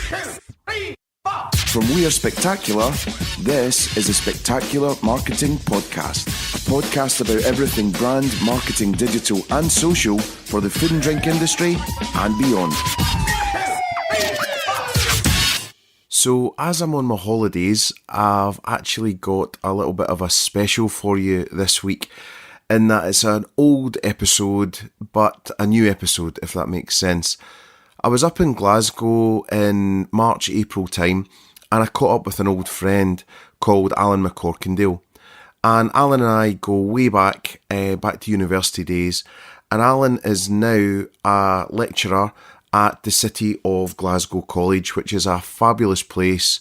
From We Are Spectacular, this is the Spectacular Marketing Podcast, a podcast about everything brand, marketing, digital and social for the food and drink industry and beyond. So as I'm on my holidays, I've actually got a little bit of a special for you this week, in that it's an old episode, but a new episode, if that makes sense. I was up in Glasgow in March, April time, and I caught up with an old friend called Alan McCorkindale. And Alan and I go way back to university days. And Alan is now a lecturer at the City of Glasgow College, which is a fabulous place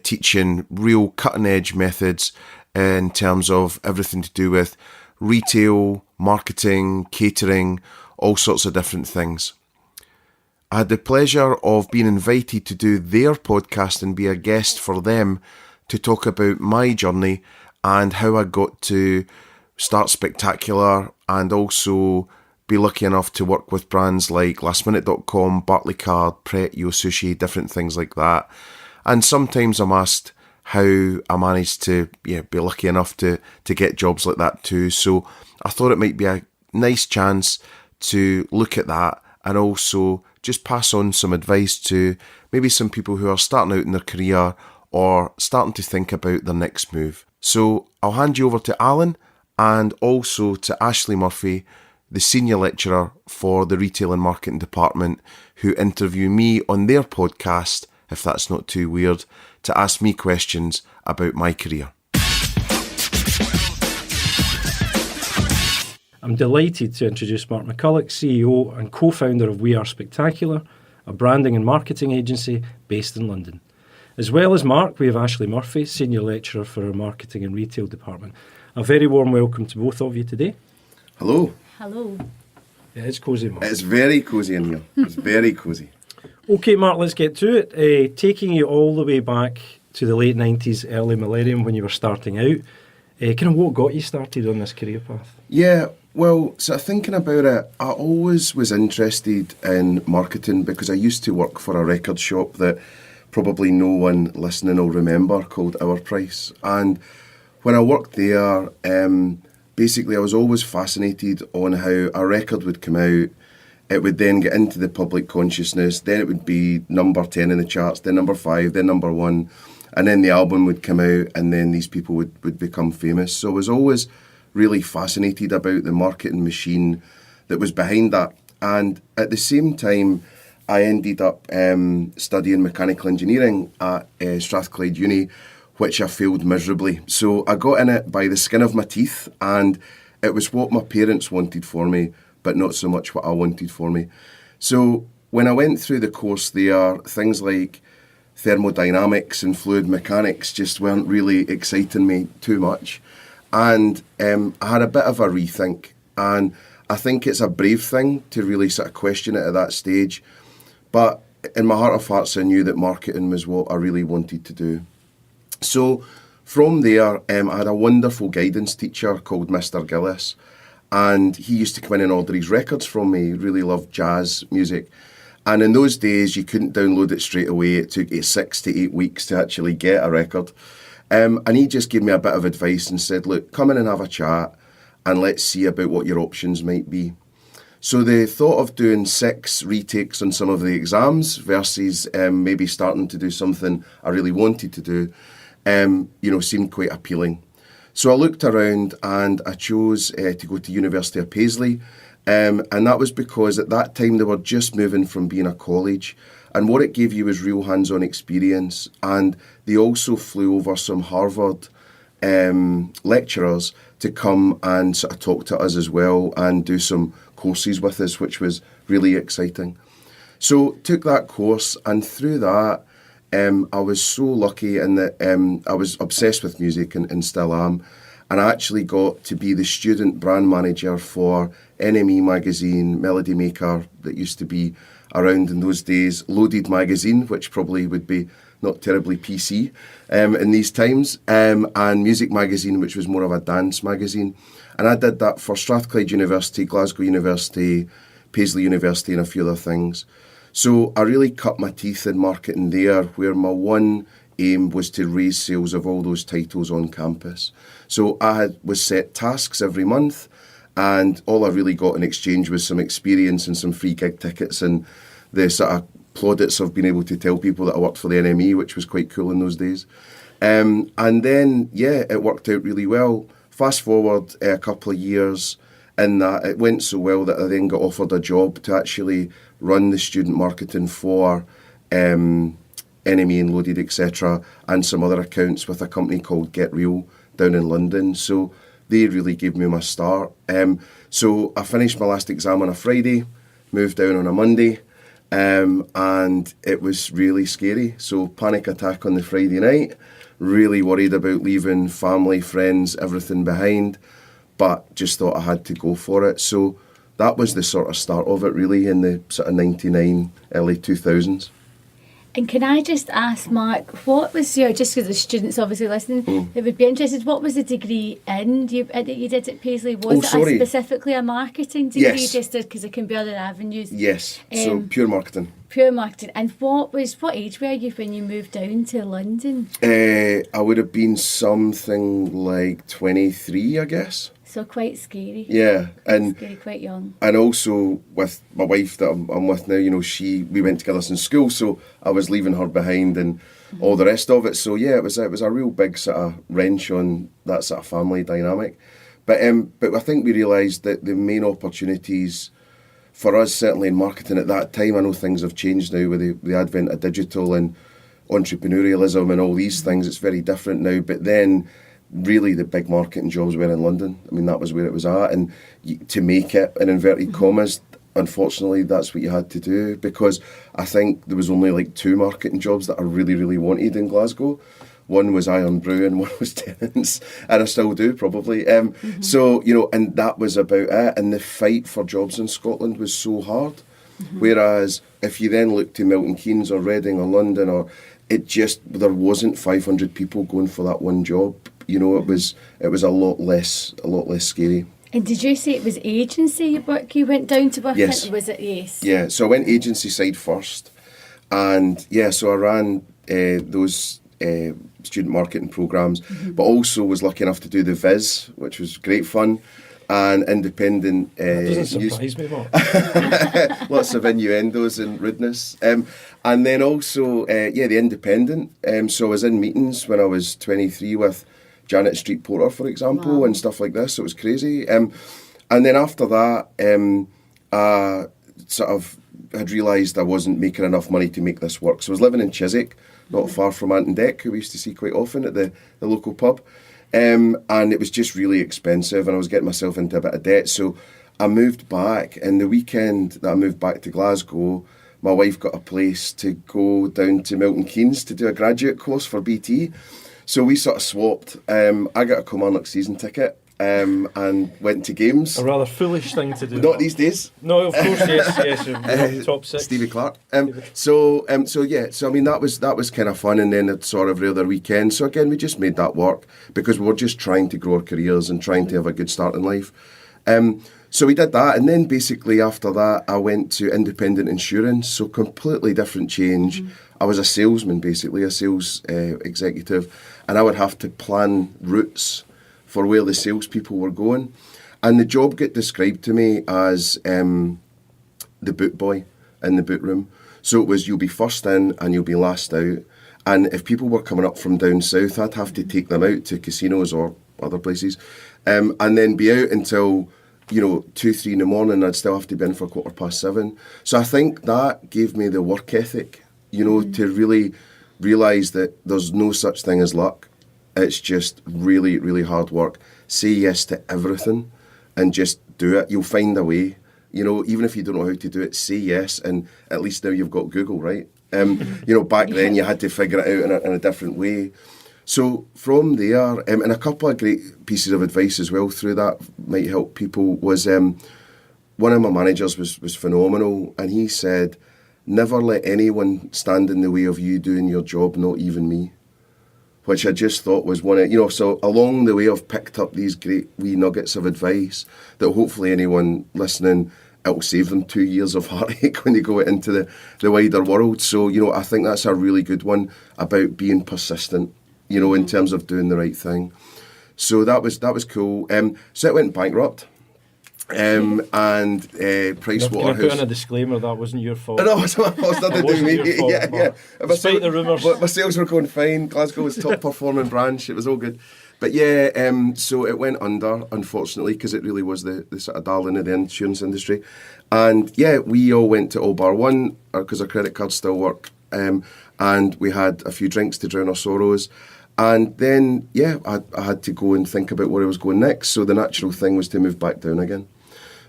teaching real cutting-edge methods in terms of everything to do with retail, marketing, catering, all sorts of different things. I had the pleasure of being invited to do their podcast and be a guest for them to talk about my journey and how I got to start Spectacular and also be lucky enough to work with brands like lastminute.com, Barclaycard, Pret and YO, Sushi, different things like that. And sometimes I'm asked how I managed to be lucky enough to get jobs like that too. So I thought it might be a nice chance to look at that and also just pass on some advice to maybe some people who are starting out in their career or starting to think about their next move. So I'll hand you over to Alan and also to Ashley Murphy, the senior lecturer for the retail and marketing department, who interview me on their podcast, if that's not too weird, to ask me questions about my career. I'm delighted to introduce Mark McCulloch, CEO and co-founder of We Are Spectacular, a branding and marketing agency based in London. As well as Mark, we have Ashley Murphy, senior lecturer for our marketing and retail department. A very warm welcome to both of you today. Hello. Hello. It's cosy, Mark. It's very cosy in here. It's very cosy. Okay, Mark, let's get to it. Taking you all the way back to the late 90s, early millennium when you were starting out, kind of what got you started on this career path? Yeah, well, so thinking about it, I always was interested in marketing because I used to work for a record shop that probably no one listening will remember, called Our Price. And when I worked there, basically I was always fascinated on how a record would come out. It would then get into the public consciousness, then it would be number 10 in the charts, then number 5, then number 1, and then the album would come out and then these people would become famous. So I was always really fascinated about the marketing machine that was behind that. And at the same time, I ended up studying mechanical engineering at Strathclyde Uni, which I failed miserably. So I got in it by the skin of my teeth, and it was what my parents wanted for me, but not so much what I wanted for me. So when I went through the course there, things like thermodynamics and fluid mechanics just weren't really exciting me too much. And I had a bit of a rethink, and I think it's a brave thing to really sort of question it at that stage. But in my heart of hearts, I knew that marketing was what I really wanted to do. So from there, I had a wonderful guidance teacher called Mr. Gillis, and he used to come in and order his records from me. He really loved jazz music. And in those days, you couldn't download it straight away. It took 6 to 8 weeks to actually get a record. And he just gave me a bit of advice and said, look, come in and have a chat and let's see about what your options might be. So the thought of doing 6 retakes on some of the exams versus maybe starting to do something I really wanted to do, seemed quite appealing. So I looked around and I chose to go to University of Paisley. And that was because at that time they were just moving from being a college, and what it gave you was real hands-on experience. And they also flew over some Harvard lecturers to come and sort of talk to us as well and do some courses with us, which was really exciting. So took that course, and through that I was so lucky in that I was obsessed with music and still am. And I actually got to be the student brand manager for NME magazine, Melody Maker, that used to be around in those days, Loaded magazine, which probably would be not terribly PC in these times, and Music magazine, which was more of a dance magazine. And I did that for Strathclyde University, Glasgow University, Paisley University, and a few other things. So I really cut my teeth in marketing there, where my one aim was to raise sales of all those titles on campus. So was set tasks every month, and all I really got in exchange was some experience and some free gig tickets and the sort of plaudits of being able to tell people that I worked for the NME, which was quite cool in those days. And then, it worked out really well. Fast forward a couple of years, in that it went so well that I then got offered a job to actually run the student marketing for NME and Loaded, etc., and some other accounts with a company called Get Real down in London. So they really gave me my start. So I finished my last exam on a Friday, moved down on a Monday, and it was really scary. So panic attack on the Friday night, really worried about leaving family, friends, everything behind, but just thought I had to go for it. So that was the sort of start of it, really, in the sort of 99, early 2000s. And can I just ask, Mark, what was your, just because the students obviously listening, they would be interested, what was the degree in you did at Paisley? Was it specifically a marketing degree? Yes. Just because it can be other avenues? Yes, so pure marketing. Pure marketing. And what age were you when you moved down to London? I would have been something like 23, I guess. So quite scary. Yeah, and scary, quite young. And also with my wife that I'm with now, we went together since school, so I was leaving her behind and all the rest of it. So yeah, it was a real big sort of wrench on that sort of family dynamic. But I think we realised that the main opportunities for us, certainly in marketing at that time, I know things have changed now with the advent of digital and entrepreneurialism and all these things. It's very different now. But then, really, the big marketing jobs were in London. I mean, that was where it was at. And to make it, in inverted commas, unfortunately, that's what you had to do, because I think there was only like 2 marketing jobs that I really, really wanted in Glasgow. One was Iron Brew and one was Tenants, and I still do, probably. So, and that was about it. And the fight for jobs in Scotland was so hard. Whereas if you then look to Milton Keynes or Reading or London, there wasn't 500 people going for that one job. It was a lot less scary. And did you say it was agency work you went down to work Yes. in? Was it? Yes. Yeah, so I went agency side first. And so I ran those student marketing programmes, but also was lucky enough to do the Viz, which was great fun. And independent doesn't surprise me, Mark. lots of innuendos and rudeness. And then also, the Independent. So I was in meetings when I was 23 with Janet Street Porter, for example, and stuff like this. So it was crazy. And then after that, I sort of had realised I wasn't making enough money to make this work. So I was living in Chiswick, not far from Ant and Deck, who we used to see quite often at the local pub. And it was just really expensive, and I was getting myself into a bit of debt. So I moved back, and the weekend that I moved back to Glasgow, my wife got a place to go down to Milton Keynes to do a graduate course for BT. So we sort of swapped. I got a Kilmarnock season ticket and went to games. A rather foolish thing to do. Not these days. No, of course, yes, you're top 6. Stevie Clark. So I mean, that was kind of fun, and then it's sort of every other weekend. So again, we just made that work because we were just trying to grow our careers and trying to have a good start in life. So we did that, and then basically after that, I went to independent insurance. So completely different change. I was a salesman, basically, a sales executive, and I would have to plan routes for where the salespeople were going. And the job got described to me as the boot boy in the boot room. So it was, you'll be first in and you'll be last out. And if people were coming up from down south, I'd have to take them out to casinos or other places, and then be out until 2-3 in the morning. I'd still have to be in for 7:15. So I think that gave me the work ethic, to really realise that there's no such thing as luck. It's just really, really hard work. Say yes to everything and just do it. You'll find a way. Even if you don't know how to do it, say yes, and at least now you've got Google, right? Back then you had to figure it out in a different way. So from there, and a couple of great pieces of advice as well through that might help people, was one of my managers was phenomenal, and he said, never let anyone stand in the way of you doing your job, not even me. Which I just thought was one of, so along the way I've picked up these great wee nuggets of advice that hopefully anyone listening it'll save them 2 years of heartache when they go into the wider world. So, I think that's a really good one about being persistent, in terms of doing the right thing. So that was cool. So it went bankrupt. And Price Can I put in a disclaimer that wasn't your fault? No, it's nothing to do with me. Yeah. Despite the rumours. My sales were going fine. Glasgow was top performing branch. It was all good. But yeah, so it went under, unfortunately, because it really was the sort of darling of the insurance industry. And yeah, we all went to all bar one, because our credit cards still work. And we had a few drinks to drown our sorrows. And then, yeah, I had to go and think about where I was going next. So the natural thing was to move back down again.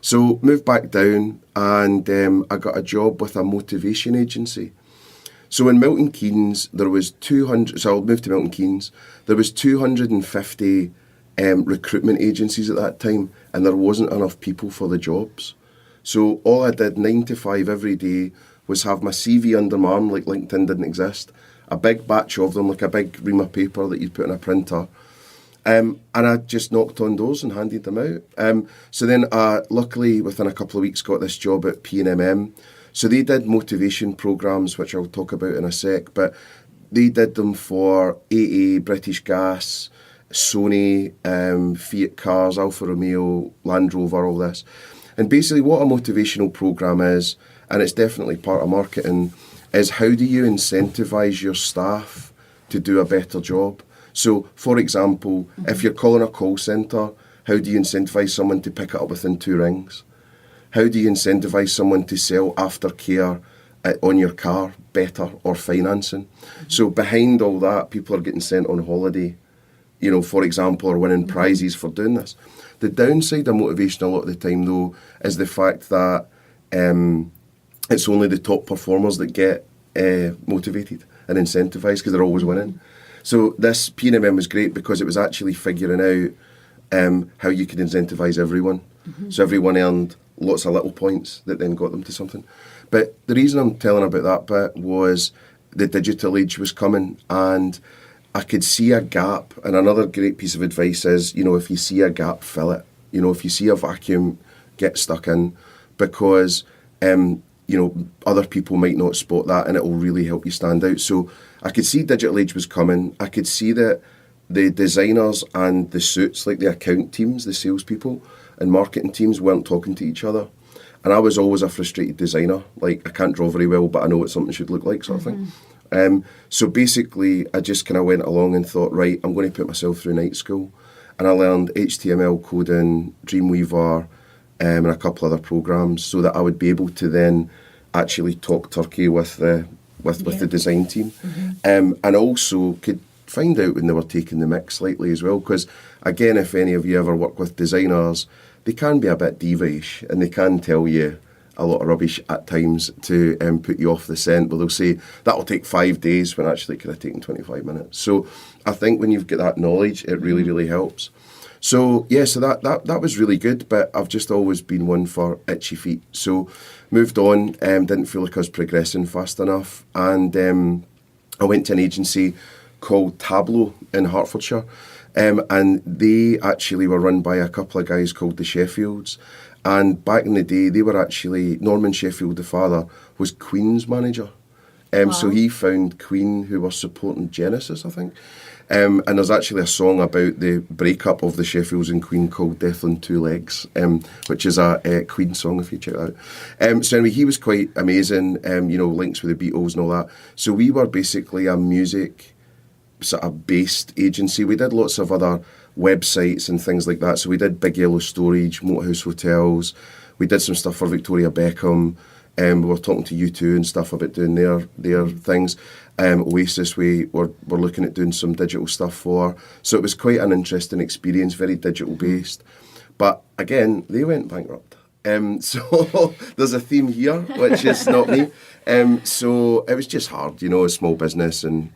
So moved back down, and I got a job with a motivation agency. So in Milton Keynes, there was 200... So I moved to Milton Keynes. There was 250 recruitment agencies at that time, and there wasn't enough people for the jobs. So all I did 9 to 5 every day was have my CV under my arm, like LinkedIn didn't exist, a big batch of them, like a big ream of paper that you'd put in a printer. And I just knocked on doors and handed them out. So then I, luckily, within a couple of weeks, got this job at P&MM. So they did motivation programmes, which I'll talk about in a sec, but they did them for AA, British Gas, Sony, Fiat Cars, Alfa Romeo, Land Rover, all this. And basically what a motivational programme is, and it's definitely part of marketing, is how do you incentivise your staff to do a better job? So, for example, if you're calling a call centre, how do you incentivise someone to pick it up within 2 rings? How do you incentivise someone to sell aftercare on your car better, or financing? So behind all that, people are getting sent on holiday, for example, or winning prizes for doing this. The downside of motivation a lot of the time, though, is the fact that it's only the top performers that get motivated and incentivised because they're always winning. So this P&MM was great because it was actually figuring out how you could incentivise everyone. So everyone earned lots of little points that then got them to something. But the reason I'm telling about that bit was the digital age was coming, and I could see a gap. And another great piece of advice is, if you see a gap, fill it. If you see a vacuum, get stuck in, because other people might not spot that, and it will really help you stand out. So I could see digital age was coming. I could see that the designers and the suits, like the account teams, the salespeople and marketing teams, weren't talking to each other. And I was always a frustrated designer. Like, I can't draw very well, but I know what something should look like, sort of thing. So basically, I just kind of went along and thought, right, I'm going to put myself through night school. And I learned HTML coding, Dreamweaver, and a couple other programs, so that I would be able to then actually talk turkey with the design team, and also could find out when they were taking the mix slightly as well. Because again, if any of you ever work with designers, they can be a bit diva-ish, and they can tell you a lot of rubbish at times to put you off the scent. But they'll say that'll take 5 days when actually it could have taken 25 minutes. So I think when you've got that knowledge, it really, really helps. So yeah, so that was really good, but I've just always been one for itchy feet. So moved on, didn't feel like I was progressing fast enough, and I went to an agency called Tableau in Hertfordshire, and they actually were run by a couple of guys called the Sheffields. And back in the day, they were actually, Norman Sheffield, the father, was Queen's manager. So he found Queen, who were supporting Genesis, I think. And there's actually a song about the breakup of the Sheffields and Queen called Death on Two Legs, which is a Queen song if you check it out. So anyway, he was quite amazing, links with the Beatles and all that. So we were basically a music sort of based agency. We did lots of other websites and things like that. So we did Big Yellow Storage, Motorhouse Hotels. We did some stuff for Victoria Beckham. We were talking to U2 and stuff about doing their things. Oasis, we were looking at doing some digital stuff for. So it was quite an interesting experience, very digital based. But again, they went bankrupt. So there's a theme here, which is not me. So it was just hard, a small business, and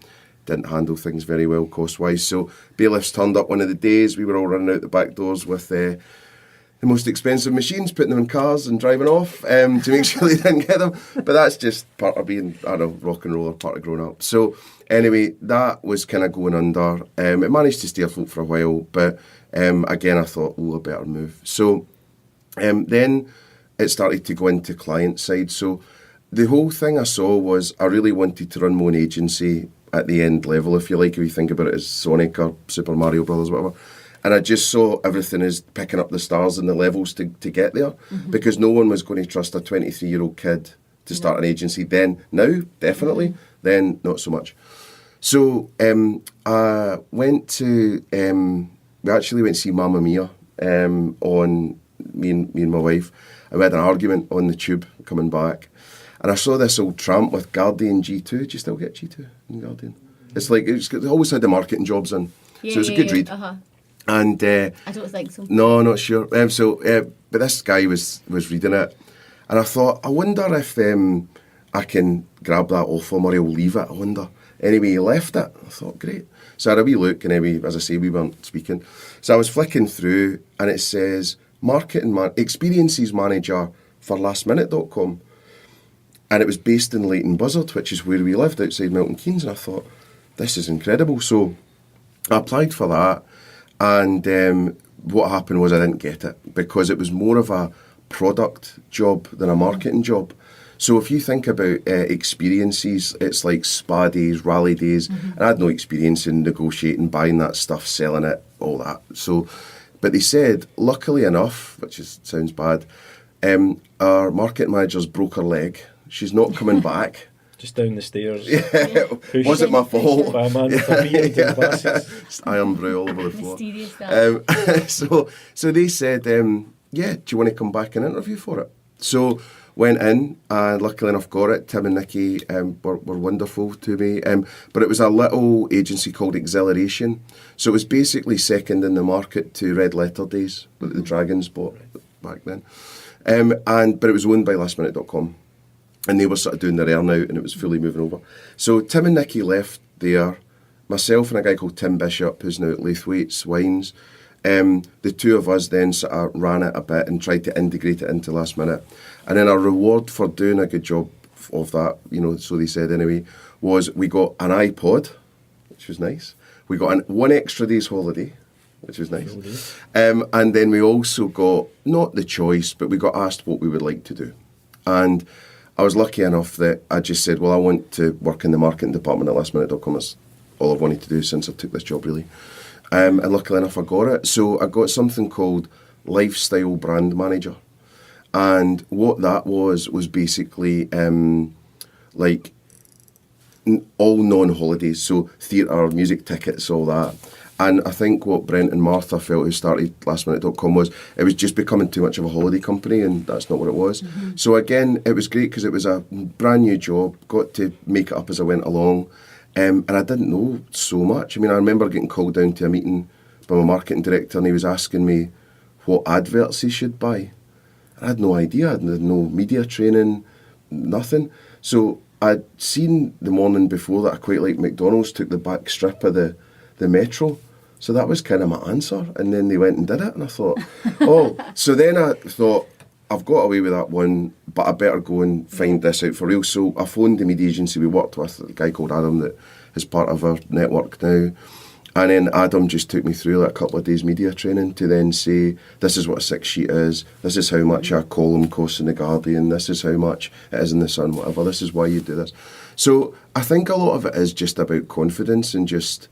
didn't handle things very well cost-wise. So bailiffs turned up one of the days. We were all running out the back doors with the most expensive machines, putting them in cars and driving off to make sure they didn't get them. But that's just part of being, rock and roller, part of growing up. So anyway, that was kind of going under. It managed to stay afloat for a while, but again, I thought, I better move. So then it started to go into client side. So the whole thing I saw was I really wanted to run my own agency at the end level, if you like, if you think about it as Sonic or Super Mario Brothers, whatever. And I just saw everything as picking up the stars and the levels to get there, because no one was going to trust a 23-year-old kid to start an agency then. Now, definitely. Then, not so much. So I went to, we actually went to see Mamma Mia on me and my wife. And we had an argument on the tube coming back. And I saw this old tramp with Guardian G2. Do you still get G2 in Guardian? It's like, it always had the marketing jobs in. So it was a good read. And I don't think so. No, not sure. But this guy was reading it. And I thought, I wonder if I can grab that off him or he'll leave it. I wonder. Anyway, he left it. I thought, great. So I had a wee look, and anyway, as I say, we weren't speaking. So I was flicking through, and it says, Experiences Manager for lastminute.com. And it was based in Leighton Buzzard, which is where we lived, outside Milton Keynes. And I thought, this is incredible. So I applied for that. And what happened was I didn't get it, because it was more of a product job than a marketing job. So if you think about experiences, it's like spa days, rally days. And I had no experience in negotiating, buying that stuff, selling it, all that. So, but they said, luckily enough, sounds bad, our marketing manager's broke her leg. She's not coming back. Just down the stairs. Yeah, wasn't my fault. By a man with a beard and glasses. Just iron brew all over the floor. Mysterious that. So they said, yeah, do you want to come back and interview for it? So went in, and luckily enough got it. Tim and Nikki were wonderful to me. But it was a little agency called Exhilaration. So it was basically second in the market to Red Letter Days, that the Dragons bought back then. But it was owned by lastminute.com. And they were sort of doing their earn out, and it was fully moving over. So Tim and Nikki left there. Myself and a guy called Tim Bishop, who's now at Laithwaite's Wines. The two of us then sort of ran it a bit and tried to integrate it into Last Minute. And then our reward for doing a good job of that, so they said anyway, was we got an iPod, which was nice. We got one extra day's holiday, which was nice. And then we also got, not the choice, but we got asked what we would like to do. And I was lucky enough that I just said, well, I want to work in the marketing department at lastminute.com. That's all I've wanted to do since I took this job, really. And luckily enough, I got it. So I got something called Lifestyle Brand Manager. And what that was basically like all non-holidays. So theatre, music tickets, all that. And I think what Brent and Martha felt, who started lastminute.com, was it was just becoming too much of a holiday company, and that's not what it was. So again, it was great because it was a brand new job, got to make it up as I went along. And I didn't know so much. I mean, I remember getting called down to a meeting by my marketing director, and he was asking me what adverts he should buy. I had no idea. I had no media training, nothing. So I'd seen the morning before that I quite liked McDonald's took the back strip of the Metro. So that was kind of my answer. And then they went and did it, and I thought, so then I thought, I've got away with that one, but I better go and find this out for real. So I phoned the media agency we worked with, a guy called Adam that is part of our network now. And then Adam just took me through a couple of days media training to then say, this is what a 6-sheet is, this is how much a column costs in The Guardian, this is how much it is in The Sun, whatever, this is why you do this. So I think a lot of it is just about confidence and just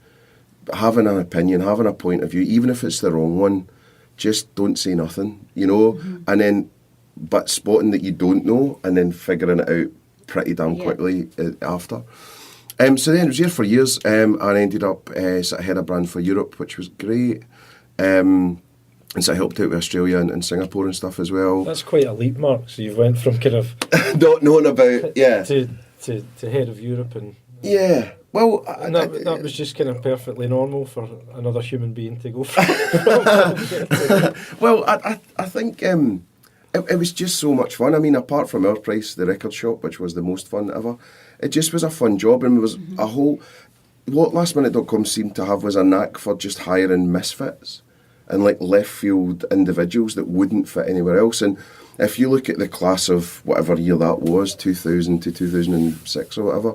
having an opinion, having a point of view, even if it's the wrong one, just don't say nothing, and then, but spotting that you don't know and then figuring it out pretty damn quickly after. So then I was here for years and I ended up sort of head of brand for Europe, which was great. And so I helped out with Australia and Singapore and stuff as well. That's quite a leap, Mark. So you've went from kind of not knowing about to head of Europe and well, and that was just kind of perfectly normal for another human being to go from. Well, I think it was just so much fun. I mean, apart from our price, the record shop, which was the most fun ever, it just was a fun job, and it was a whole. What lastminute.com seemed to have was a knack for just hiring misfits and like left field individuals that wouldn't fit anywhere else. And if you look at the class of whatever year that was, 2000 to 2006 or whatever,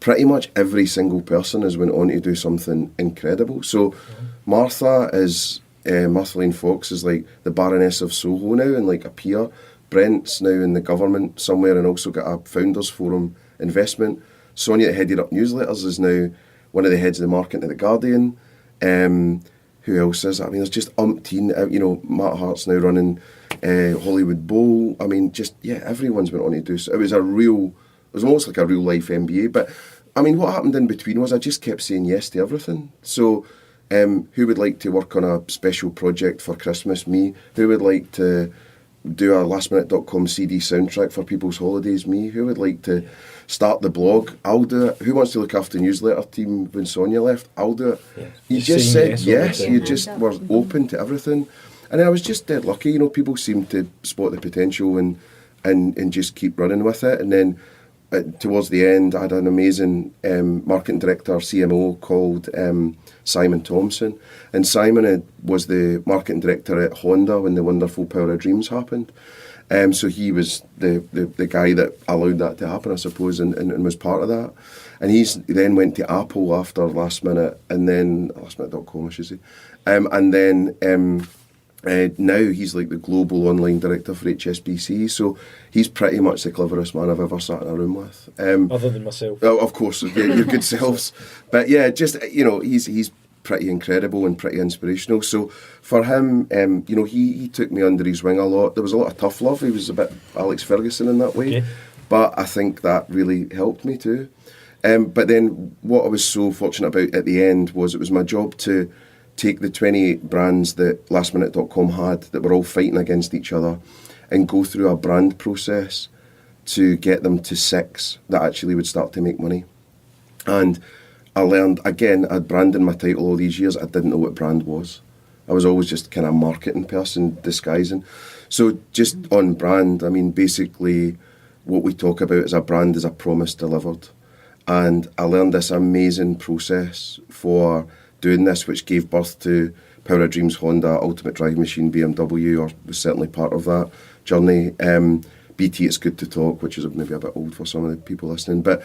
pretty much every single person has went on to do something incredible. So Martha Lane Fox is like the Baroness of Soho now and like a peer. Brent's now in the government somewhere and also got a Founders Forum investment. Sonia, that headed up newsletters, is now one of the heads of the marketing at The Guardian. Who else is? I mean, there's just umpteen. Matt Hart's now running Hollywood Bowl. I mean, everyone's went on to do so. It was almost like a real life MBA. But I mean, what happened in between was I just kept saying yes to everything. So, who would like to work on a special project for Christmas? Me. Who would like to do a lastminute.com CD soundtrack for people's holidays? Me. Who would like to start the blog? I'll do it. Who wants to look after the newsletter team when Sonia left? I'll do it. Yeah. You just said yes. You just were open to everything. And I was just dead lucky. People seemed to spot the potential and just keep running with it. And then towards the end, I had an amazing marketing director, CMO called Simon Thompson. And Simon was the marketing director at Honda when the wonderful Power of Dreams happened. So he was the guy that allowed that to happen, I suppose, and was part of that. And he's then went to Apple after Last Minute, and then lastminute.com, I should say. And then now he's like the global online director for HSBC. So he's pretty much the cleverest man I've ever sat in a room with. Other than myself. Oh, of course, your good selves. But yeah, just, he's pretty incredible and pretty inspirational. So for him, he took me under his wing a lot. There was a lot of tough love. He was a bit Alex Ferguson in that way. Okay. But I think that really helped me too. But then what I was so fortunate about at the end was it was my job to take the 28 brands that lastminute.com had that were all fighting against each other and go through a brand process to get them to 6 that actually would start to make money. And I learned, again, I'd branded my title all these years. I didn't know what brand was. I was always just kind of a marketing person disguising. So just on brand, I mean, basically what we talk about as a brand is a promise delivered. And I learned this amazing process for doing this, which gave birth to Power of Dreams, Honda, Ultimate Drive Machine, BMW, or was certainly part of that journey. BT, It's Good to Talk, which is maybe a bit old for some of the people listening. But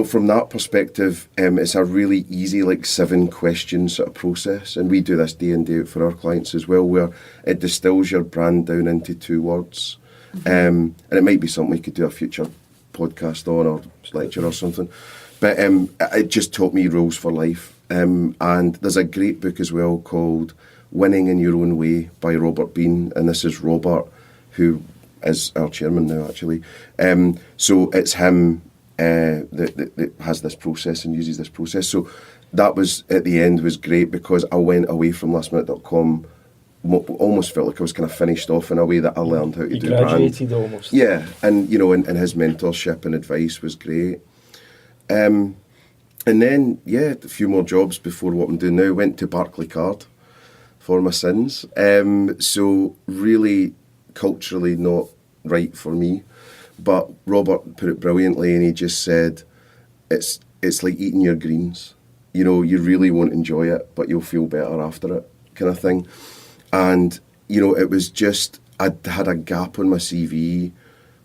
from that perspective, it's a really easy, 7-question sort of process. And we do this day in, day out for our clients as well, where it distills your brand down into 2 words. And it might be something we could do a future podcast on or lecture or something. But it just taught me rules for life. And there's a great book as well called Winning in Your Own Way by Robert Bean. And this is Robert, who is our chairman now, actually. So it's him that has this process and uses this process. So that was, at the end, was great because I went away from lastminute.com, almost felt like I was kind of finished off in a way that I learned how to do brand. You graduated almost. Yeah, and and his mentorship and advice was great. And then, a few more jobs before what I'm doing now. Went to Barclaycard for my sins. So really culturally not right for me. But Robert put it brilliantly, and he just said, it's like eating your greens. You really won't enjoy it, but you'll feel better after it, kind of thing. And, it was just, I had a gap on my CV,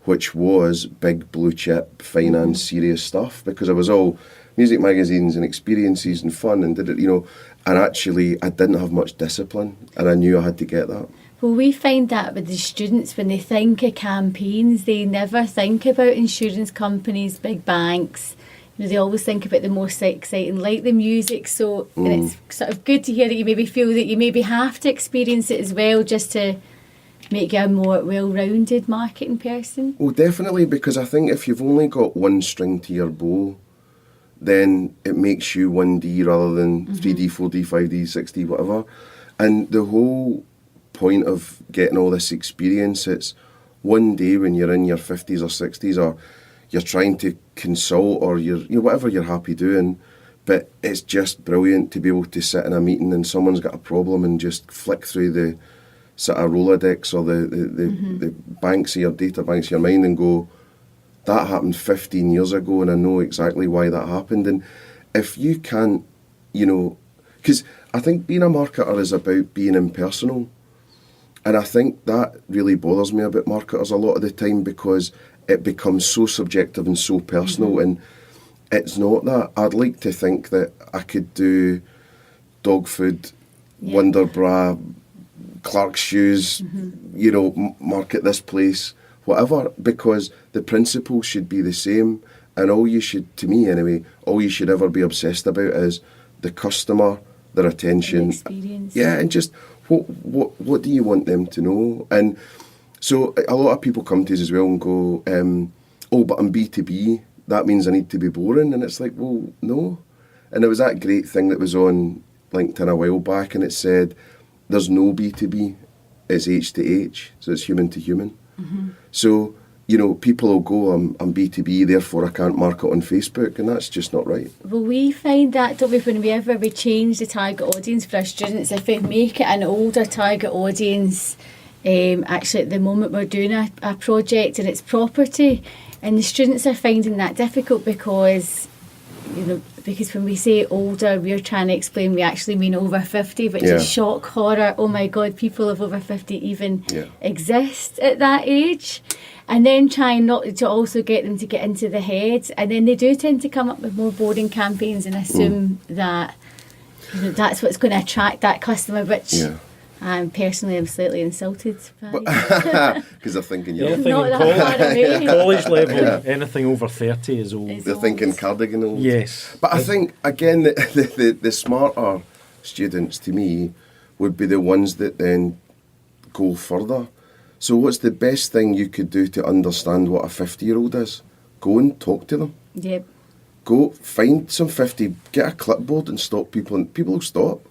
which was big blue chip, finance, serious stuff, because it was all music magazines and experiences and fun and and actually I didn't have much discipline, and I knew I had to get that. Well, we find that with the students, when they think of campaigns, they never think about insurance companies, big banks. They always think about the most exciting, like the music. So and it's sort of good to hear that you maybe feel that you maybe have to experience it as well, just to make you a more well-rounded marketing person. Well, definitely, because I think if you've only got one string to your bow, then it makes you 1D rather than 3D, 4D, 5D, 6D, whatever. And the whole point of getting all this experience, it's one day when you're in your 50s or 60s, or you're trying to consult, or you're whatever you're happy doing, but it's just brilliant to be able to sit in a meeting and someone's got a problem and just flick through the sort of Rolodex or the banks of your data banks of your mind and go, that happened 15 years ago and I know exactly why that happened. And if you can't, because I think being a marketer is about being impersonal. And I think that really bothers me about marketers a lot of the time, because it becomes so subjective and so personal, and it's not that. I'd like to think that I could do dog food, Wonder Bra, Clark's shoes, you know, market this place, whatever, because the principles should be the same. And all you should, to me anyway, all you should ever be obsessed about is the customer, their attention. Experience. Yeah, and just what do you want them to know? And so a lot of people come to us as well and go, oh, but I'm B2B, that means I need to be boring. And it's like, well, no. And there was that great thing that was on LinkedIn a while back, and it said, there's no B2B, it's H to H, so it's human to human. So, you know, people will go, I'm B2B, therefore I can't market on Facebook, and that's just not right. Well, we find that, don't we, whenever we change the target audience for our students, if we make it an older target audience, actually at the moment we're doing a project and it's property, and the students are finding that difficult because, you know, because when we say older, we're trying to explain we actually mean over 50, which is shock horror. Oh my God, people of over 50 even exist at that age. And then trying not to also get them to get into the head. And then they do tend to come up with more boring campaigns and assume that, you know, that's what's going to attract that customer, which personally I'm slightly insulted by. Because they're thinking, Anything Not in that far away. college level, anything over 30 is old. they're thinking cardigan old. Yes. But I think, again, the smarter students, to me, would be the ones that then go further. So what's the best thing you could do to understand what a 50-year-old is? Go and talk to them. Yep. Go find some 50, get a clipboard and stop people, and people will stop.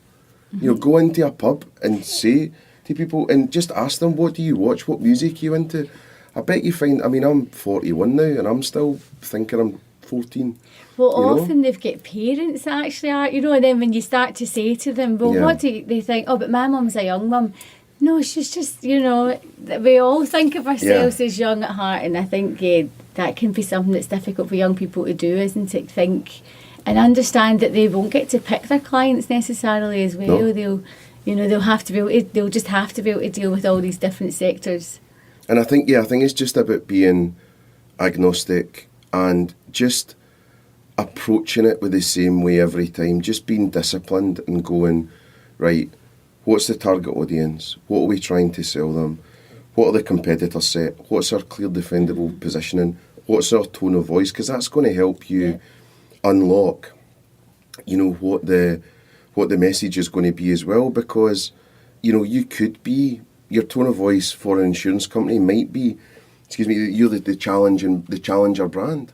You know, go into a pub and say to people, and just ask them, what do you watch? What music are you into? I bet you find, I mean, I'm 41 now and I'm still thinking I'm 14. Well, you often know? they've got parents that actually are, you know, and then when you start to say to them, well, what do they think? Oh, but my mum's a young mum. No, she's just, you know, we all think of ourselves as young at heart, and I think that can be something that's difficult for young people to do, isn't it? Think and understand that they won't get to pick their clients necessarily as well. No. They'll have to be able to, they'll just have to be able to deal with all these different sectors. And I think it's just about being agnostic and just approaching it with the same way every time, just being disciplined and going, right, what's the target audience? What are we trying to sell them? What are the competitor set? What's our clear defendable positioning? What's our tone of voice? Because that's going to help you unlock, you know, what the message is going to be as well. Because, you know, you could be, your tone of voice for an insurance company might be, you're the challenger brand.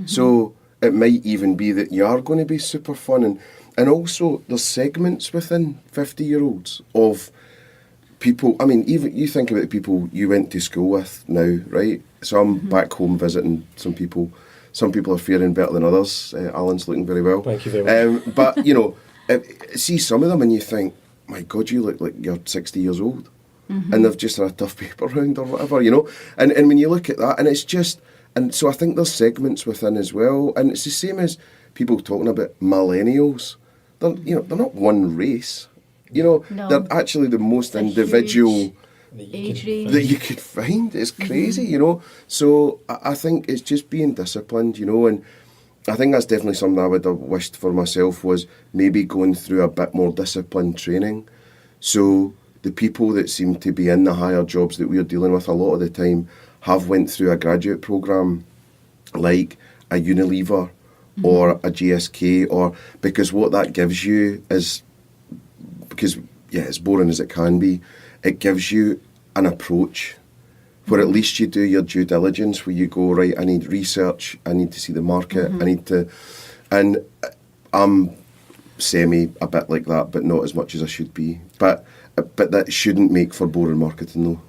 So it might even be that you are going to be super fun. And also there's segments within 50-year-olds of people. I mean, even you think about the people you went to school with now, right? So I'm back home visiting some people. Some people are faring better than others. Alan's looking very well. Thank you very much. But, you know, see some of them and you think, my God, you look like you're 60 years old. And they've just had a tough paper round or whatever, you know. And when you look at that, and it's just, and so I think there's segments within as well. And it's the same as people talking about millennials. They're not one race. You know, they're actually the most individual age range that you could find. It's crazy, you know. So I think it's just being disciplined, you know, and I think that's definitely something I would have wished for myself, was maybe going through a bit more disciplined training. So the people that seem to be in the higher jobs that we're dealing with a lot of the time have went through a graduate programme like a Unilever or a GSK, or because what that gives you is, because as boring as it can be, it gives you an approach where at least you do your due diligence, where you go, right, I need research, I need to see the market, I need to, and I'm a bit like that, but not as much as I should be. But that shouldn't make for boring marketing though,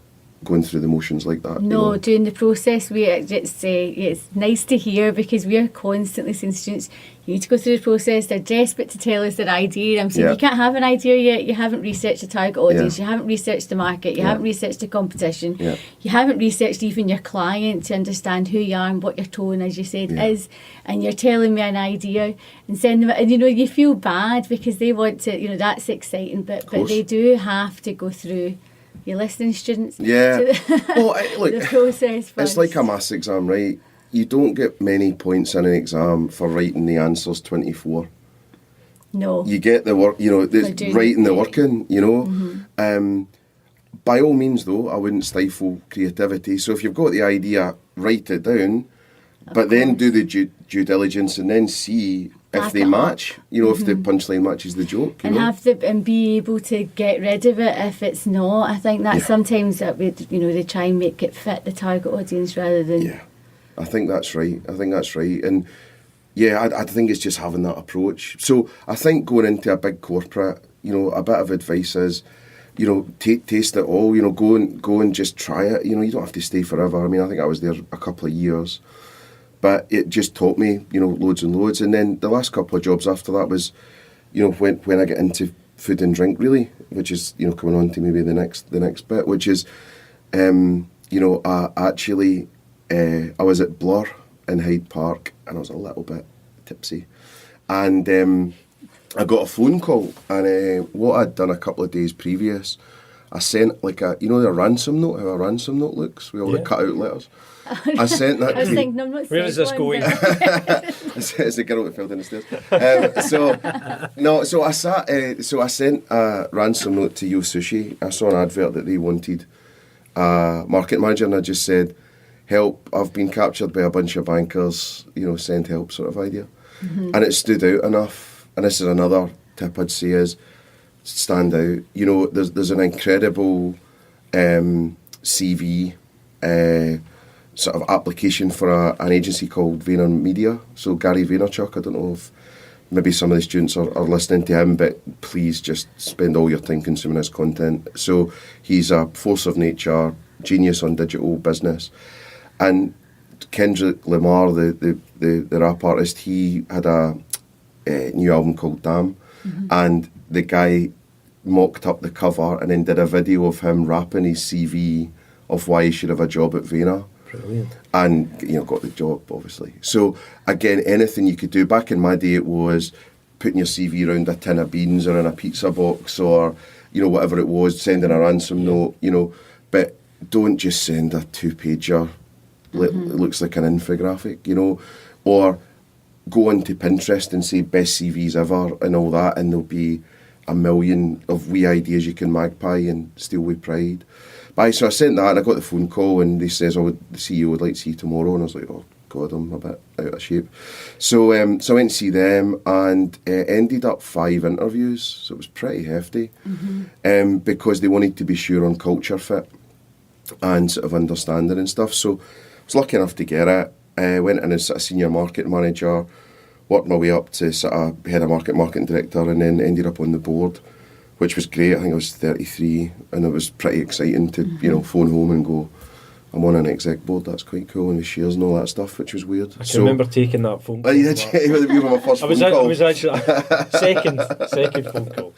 going through the motions like that. No, you know? during the process, it's nice to hear, because we're constantly saying to students, you need to go through the process. They're desperate to tell us their idea. I'm saying, you can't have an idea yet. You haven't researched the target audience. You haven't researched the market. You haven't researched the competition. You haven't researched even your client to understand who you are and what your tone, as you said, is. And you're telling me an idea and sending them, and you know, you feel bad because they want to, you know, that's exciting, but they do have to go through. You're listening, students? Yeah. Well, look, the process first. It's like a maths exam, right? You don't get many points in an exam for writing the answers 24. No. You get the work, you know, writing the work in, you know. by all means, though, I wouldn't stifle creativity. So if you've got the idea, write it down, but then do the due diligence and then see if Back they it up. match. You know, if the punchline matches the joke. You And know? and be able to get rid of it if it's not. I think that Yeah. sometimes that they try and make it fit the target audience rather than. Yeah, I think that's right. And yeah, I think it's just having that approach. So I think going into a big corporate, a bit of advice is, taste it all. Go and just try it. You don't have to stay forever. I mean, I think I was there a couple of years, but it just taught me, loads and loads. And then the last couple of jobs after that was, when I get into food and drink, really, which is, coming on to maybe the next bit, which is, I was at Blur in Hyde Park and I was a little bit tipsy. And I got a phone call, and what I'd done a couple of days previous, I sent like a ransom note, how a ransom note looks, with all the cut out letters. I sent that I was to... thinking, I'm not Where is saying this one, going? but- It's the girl that fell down the stairs. So I sent a ransom note to Yo Sushi. I saw an advert that they wanted a market manager, and I just said, help, I've been captured by a bunch of bankers, send help sort of idea. And it stood out enough. And this is another tip I'd say is stand out. There's an incredible CV sort of application for an agency called VaynerMedia. So Gary Vaynerchuk, I don't know if maybe some of the students are listening to him, but please just spend all your time consuming his content. So he's a force of nature, genius on digital business. And Kendrick Lamar, the rap artist, he had a new album called Damn, and the guy mocked up the cover and then did a video of him rapping his CV of why he should have a job at Vayner. Brilliant. And got the job, obviously. So again, anything you could do. Back in my day, it was putting your CV around a tin of beans or in a pizza box or whatever it was, sending a ransom note. But don't just send a 2-pager. It looks like an infographic, or go onto Pinterest and say best CVs ever and all that, and there'll be a million of wee ideas you can magpie and steal with pride. So I sent that and I got the phone call and they says, the CEO would like to see you tomorrow, and I was like, oh God, I'm a bit out of shape. So I went to see them and ended up 5 interviews, so it was pretty hefty, because they wanted to be sure on culture fit and sort of understanding and stuff. So I was lucky enough to get it. Went in as sort of senior market manager, worked my way up to sort of head of marketing director, and then ended up on the board, which was great. I think I was 33, and it was pretty exciting to phone home and go, I'm on an exec board. That's quite cool, and the shares and all that stuff, which was weird. I can remember taking that phone call. You were my first phone call. I was actually second phone call.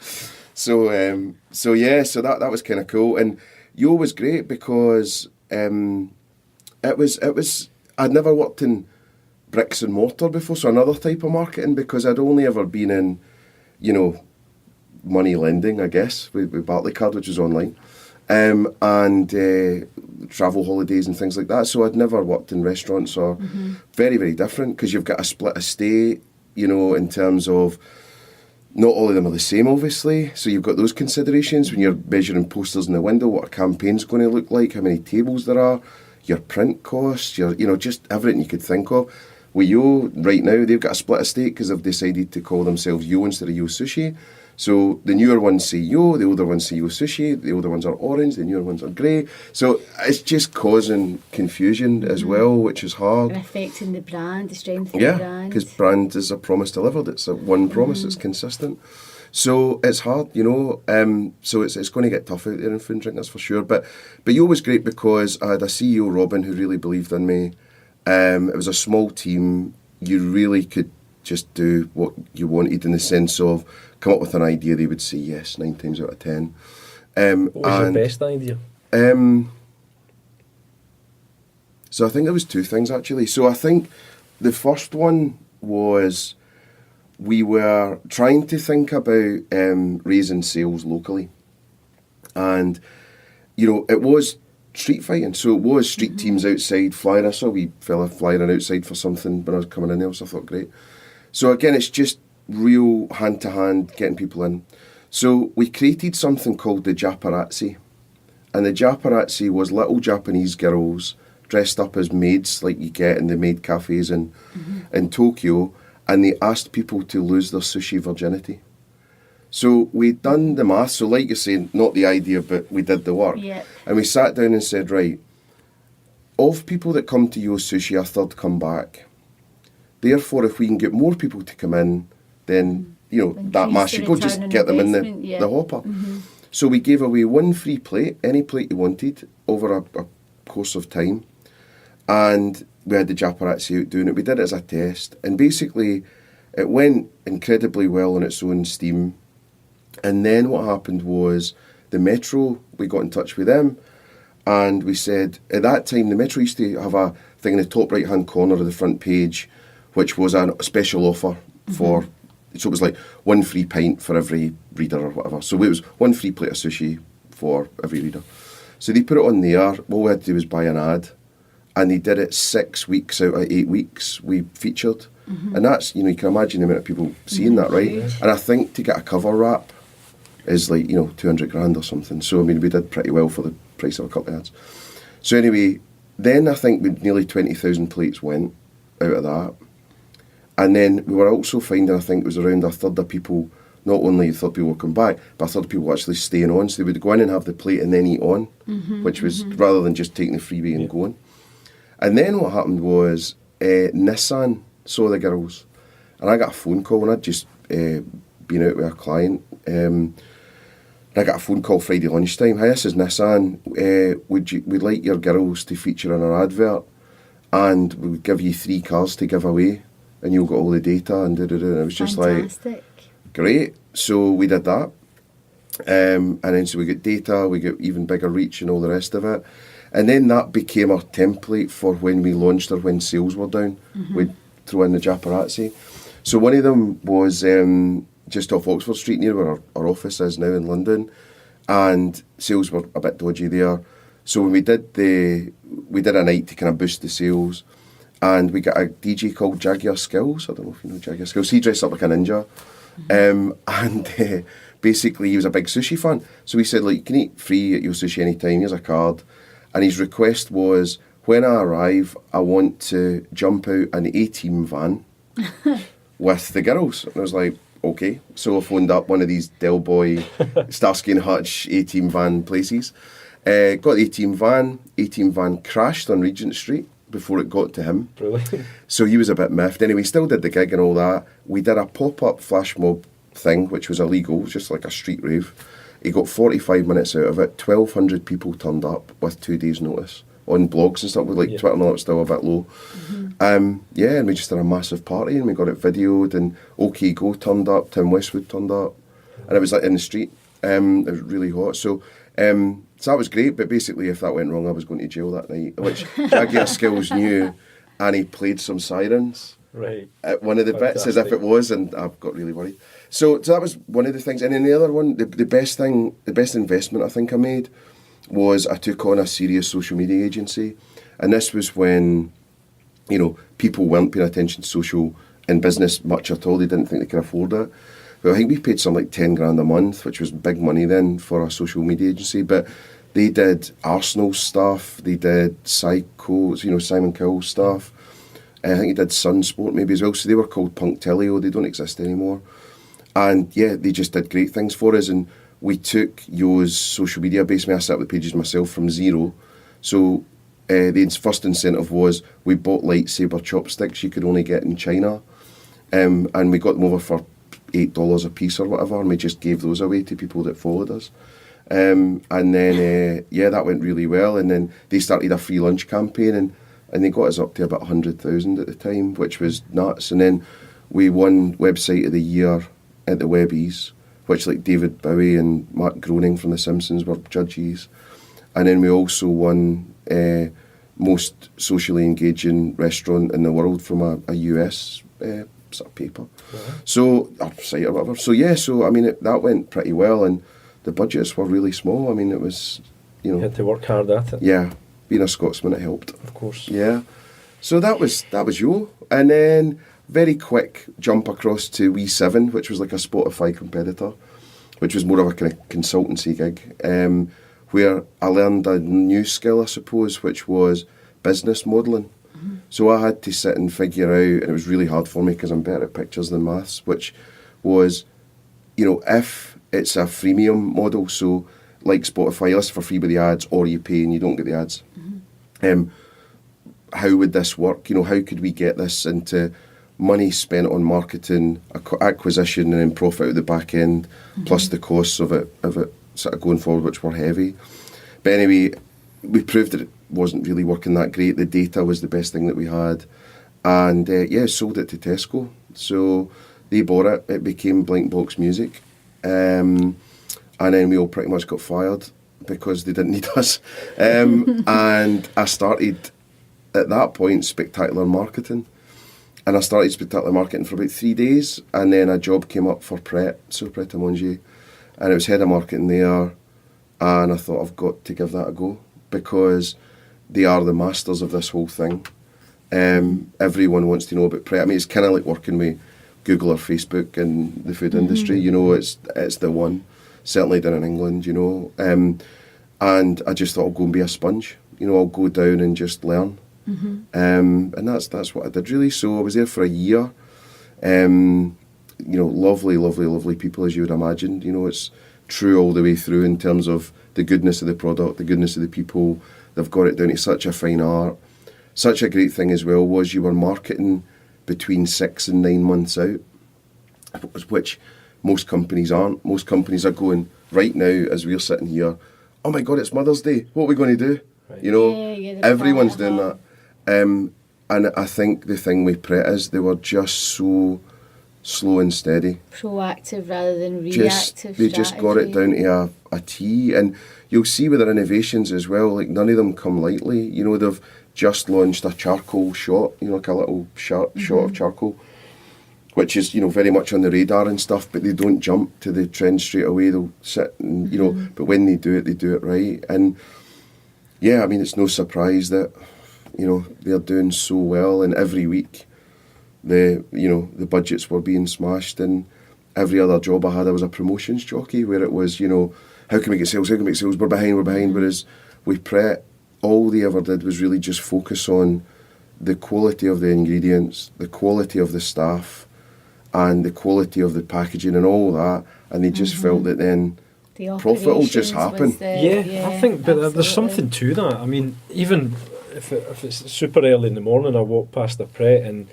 So that was kind of cool, and Yo was great because it was I'd never worked in bricks and mortar before, so another type of marketing, because I'd only ever been in, money lending, I guess, with Barclaycard, which was online, and travel holidays and things like that. So I'd never worked in restaurants or very, very different, because you've got a split estate, in terms of not all of them are the same, obviously. So you've got those considerations when you're measuring posters in the window, what a campaign's going to look like, how many tables there are, your print costs, your just everything you could think of. With Yo, right now, they've got a split estate because they've decided to call themselves Yo instead of Yo Sushi. So the newer ones say Yo, the older ones say Yo Sushi, the older ones are orange, the newer ones are grey. So it's just causing confusion as well, which is hard. And affecting the brand, the strength of the brand. Yeah, because brand is a promise delivered. It's a one promise, it's consistent. So it's hard, so it's going to get tough out there in food and drink, that's for sure. But Yo was great because I had a CEO, Robin, who really believed in me. It was a small team. You really could just do what you wanted, in the sense of come up with an idea, they would say yes 9 times out of 10. What was your best idea? So I think there was 2 things, actually. So I think the first one was we were trying to think about raising sales locally. And, it was street fighting. So it was street teams outside flying. I saw a wee fella flying outside for something when I was coming in there, so I thought, great. So again, it's just real hand-to-hand, getting people in. So we created something called the Japarazzi. And the Japarazzi was little Japanese girls dressed up as maids like you get in the maid cafes in Tokyo, and they asked people to lose their sushi virginity. So we'd done the math, so like you're saying, not the idea, but we did the work. Yeah. And we sat down and said, right, of people that come to YO Sushi, a third come back. Therefore, if we can get more people to come in, then, you know, that mass should go, just get them in the hopper. So we gave away one free plate, any plate you wanted, over a course of time. And we had the Japarazzi out doing it. We did it as a test. And basically, it went incredibly well on its own steam. And then what happened was the Metro, we got in touch with them. And we said, at that time, the Metro used to have a thing in the top right-hand corner of the front page, which was a special offer for, so it was like one free pint for every reader or whatever. So it was one free plate of sushi for every reader. So they put it on there. All we had to do was buy an ad. And they did it 6 weeks out of 8 weeks we featured. And that's, you know, you can imagine the amount of people seeing that, right? And I think to get a cover wrap is like, you know, 200 grand or something. So, I mean, we did pretty well for the price of a couple of ads. So anyway, then I think nearly 20,000 plates went out of that. And then we were also finding, I think it was around a third of people, not only a third people would come back, but a third of people were actually staying on. So they would go in and have the plate and then eat on, which was rather than just taking the freebie and going. And then what happened was Nissan saw the girls. And I got a phone call, and I'd just been out with a client. And I got a phone call Friday lunchtime. Hi, this is Nissan. We'd like your girls to feature in our advert, and we would give you 3 cars to give away, and you'll get all the data. And it was just Fantastic. like, great. So we did that. And then so we got data, we got even bigger reach and all the rest of it. And then that became our template for when we launched or when sales were down. We'd throw in the Japarazzi. So one of them was just off Oxford Street, near where our office is now in London, and sales were a bit dodgy there. So when we did a night to kind of boost the sales, and we got a DJ called Jaguar Skills. I don't know if you know Jaguar Skills. He dressed up like a ninja, and basically he was a big sushi fan. So we said, like, you can eat free at YO Sushi anytime. Here's a card. And his request was, when I arrive, I want to jump out an A-team van with the girls. And I was like, okay. So I phoned up one of these Del Boy, Starsky and Hutch A-team van places. Got the A-team van. A-team van crashed on Regent Street before it got to him. Brilliant. So he was a bit miffed. Anyway, still did the gig and all that. We did a pop-up flash mob thing, which was illegal, just like a street rave. He got 45 minutes out of it. 1,200 people turned up with 2 days' notice on blogs and stuff. With like Twitter and all that, still a bit low. And we just did a massive party, and we got it videoed. And OK Go turned up, Tim Westwood turned up, and it was like in the street. It was really hot. So that was great. But basically, if that went wrong, I was going to jail that night, which Jaguar Skills knew, and he played some sirens. Right. At one of the bits as if it was, and I got really worried. So that was one of the things. And then the other one, the best investment I think I made was I took on a serious social media agency. And this was when, you know, people weren't paying attention to social in business much at all. They didn't think they could afford it. But I think we paid something like 10 grand a month, which was big money then for a social media agency. But they did Arsenal stuff, they did Psychos, you know, Simon Cowell's stuff. I think he did Sunsport maybe as well. So they were called Punctilio. They don't exist anymore. And yeah, they just did great things for us. And we took YO's social media base. I set up the pages myself from zero. So the first incentive was we bought lightsaber chopsticks you could only get in China. And we got them over for $8 a piece or whatever. And we just gave those away to people that followed us. And then, that went really well. And then they started a free lunch campaign, and they got us up to about 100,000 at the time, which was nuts. And then we won Website of the Year at the Webbies, which like David Bowie and Mark Groening from The Simpsons were judges. And then we also won most socially engaging restaurant in the world from a US sort of paper. So, or site or whatever. So yeah, I mean, that went pretty well, and the budgets were really small. I mean, it was, you know. You had to work hard at it. Yeah. Being a Scotsman, it helped. Of course. Yeah. So that was YO. And then very quick jump across to We7, which was like a Spotify competitor, which was more of a kind of consultancy gig, where I learned a new skill, I suppose, which was business modelling. So I had to sit and figure out, and it was really hard for me because I'm better at pictures than maths, which was, if it's a freemium model, so like Spotify, you listen for free with the ads, or you pay and you don't get the ads. How would this work? How could we get this into money spent on marketing, acquisition, and then profit at the back end, plus the costs of it sort of going forward, which were heavy. But anyway, we proved that it wasn't really working that great. The data was the best thing that we had. And sold it to Tesco. So they bought it. It became Blank Box Music. And then we all pretty much got fired because they didn't need us. And I started, at that point, Spectacular Marketing. And I started Spectacular Marketing for about 3 days. And then a job came up for Pret and YO. And it was head of marketing there. And I thought, I've got to give that a go because they are the masters of this whole thing. Everyone wants to know about Pret. I mean, it's kind of like working with Google or Facebook in the food industry. It's the one. Certainly down in England, and I just thought I'll go and be a sponge. I'll go down and just learn. And that's what I did really. So I was there for a year. Lovely, lovely, lovely people, as you would imagine. It's true all the way through in terms of the goodness of the product, the goodness of the people. They've got it down to such a fine art. Such a great thing as well was you were marketing between 6 and 9 months out, which most companies aren't. Most companies are going, right now, as we're sitting here, oh my God, it's Mother's Day. What are we going to do? Right. Everyone's doing that. And I think the thing with Pret is they were just so slow and steady. Proactive rather than reactive. They just got it down to a T. And you'll see with their innovations as well, like none of them come lightly. They've just launched a charcoal shot, like a little shot of charcoal, which is, very much on the radar and stuff, but they don't jump to the trend straight away. They'll sit and, but when they do it right. And yeah, I mean, it's no surprise that, they're doing so well, and every week the budgets were being smashed, and every other job I had, I was a promotions jockey where it was, how can we get sales, we're behind, whereas with Pret, all they ever did was really just focus on the quality of the ingredients, the quality of the staff, and the quality of the packaging and all that, and they just felt that then the profit will just happen. I think, but there's something to that. I mean, even if it's super early in the morning, I walk past the Pret and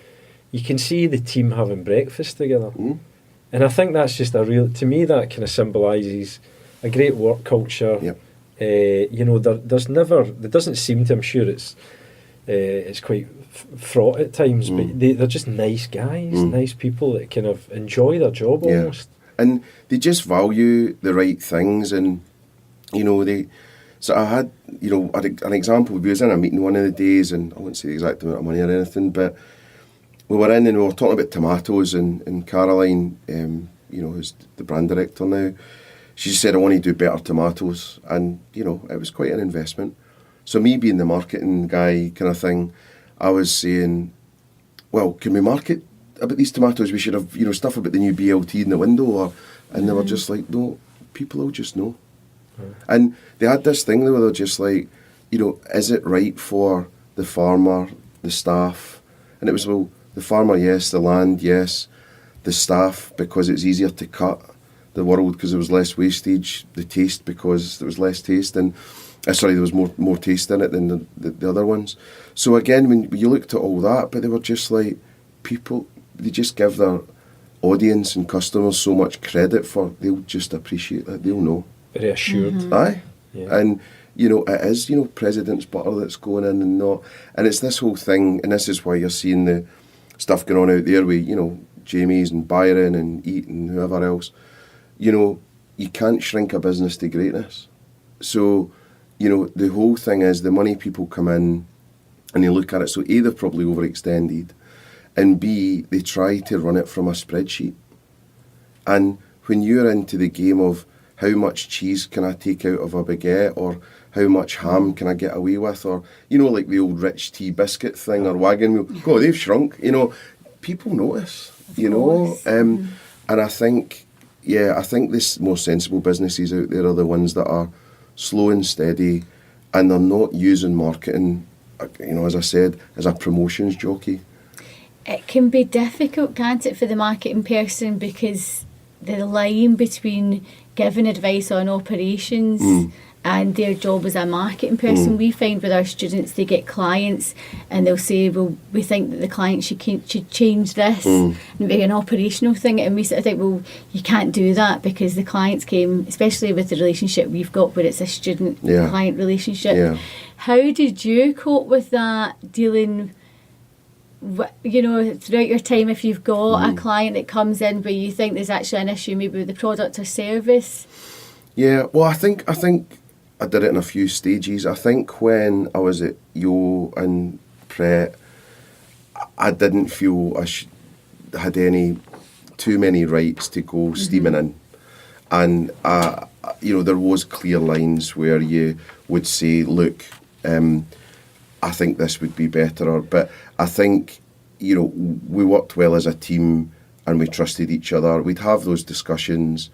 you can see the team having breakfast together. And I think that's just to me, that kind of symbolises a great work culture. Yep. There doesn't seem to, I'm sure it's quite fraught at times, but they're just nice guys, nice people that kind of enjoy their job almost. And they just value the right things, and so I had an example. We was in a meeting one of the days, and I won't say the exact amount of money or anything, but we were in and we were talking about tomatoes, and Caroline, who's the brand director now, she said, I want to do better tomatoes, and it was quite an investment. So me being the marketing guy kind of thing, I was saying, well, can we market about these tomatoes? We should have, stuff about the new BLT in the window, and they were just like, no, people will just know. And they had this thing where they're just like, is it right for the farmer, the staff? And it was, well, the farmer, yes, the land, yes, the staff, because it's easier to cut, the world because there was less wastage, the taste because there was less taste, and there was more taste in it than the other ones. So again, when you looked at all that, but they were just like, people, they just give their audience and customers so much credit for, they'll just appreciate that, they'll know. Very assured. Aye. Yeah. And, it is, President's butter that's going in and not, and it's this whole thing, and this is why you're seeing the stuff going on out there with, Jamie's and Byron and Eat and whoever else. You can't shrink a business to greatness. So, the whole thing is the money people come in and they look at it. So A, they're probably overextended, and B, they try to run it from a spreadsheet. And when you're into the game of how much cheese can I take out of a baguette, or how much ham can I get away with, or, like the old rich tea biscuit thing, or wagon wheel, oh, they've shrunk, people notice, and I think, I think this more sensible businesses out there are the ones that are slow and steady, and they're not using marketing, as I said, as a promotions jockey. It can be difficult, can't it, for the marketing person, because the line between giving advice on operations and their job as a marketing person, we find with our students, they get clients and they'll say, well, we think that the client should change this and be an operational thing, and we sort of think, well, you can't do that because the clients came, especially with the relationship we've got where it's a student-client relationship. Yeah. How did you cope with that, dealing throughout your time, if you've got a client that comes in where you think there's actually an issue maybe with the product or service? Yeah, well, I think I did it in a few stages. I think when I was at YO and Pret, I didn't feel I had too many rights to go steaming in. And, there was clear lines where you would say, look, I think this would be better. But I think, we worked well as a team and we trusted each other. We'd have those discussions.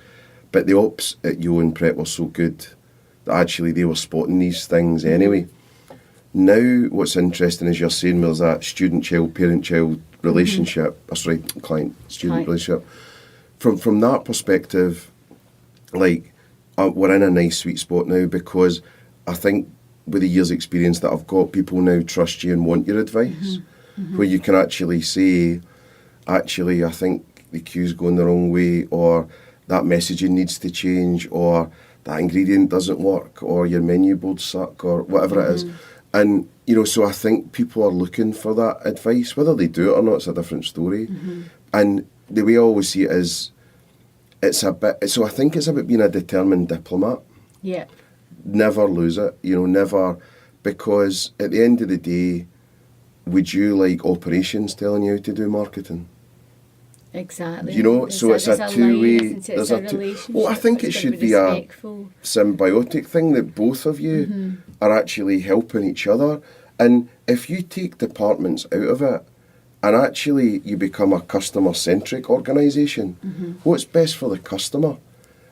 But the ops at YO and Pret were so good that actually they were spotting these things anyway. Now what's interesting is you're saying there's that student-child, parent-child relationship, client-student relationship. From that perspective, we're in a nice sweet spot now, because I think with the years' experience that I've got, people now trust you and want your advice, where you can actually say, actually, I think the queue's going the wrong way, or that messaging needs to change, or that ingredient doesn't work, or your menu boards suck, or whatever it is. And, so I think people are looking for that advice. Whether they do it or not, it's a different story. And the way I always see it is, so I think it's about being a determined diplomat. Yeah. Never lose it, never, because at the end of the day, would you like operations telling you how to do marketing? Exactly. So it's a two-way. There's a relationship. Well, I think it should be a symbiotic thing that both of you are actually helping each other. And if you take departments out of it, and actually you become a customer-centric organisation, what's best for the customer?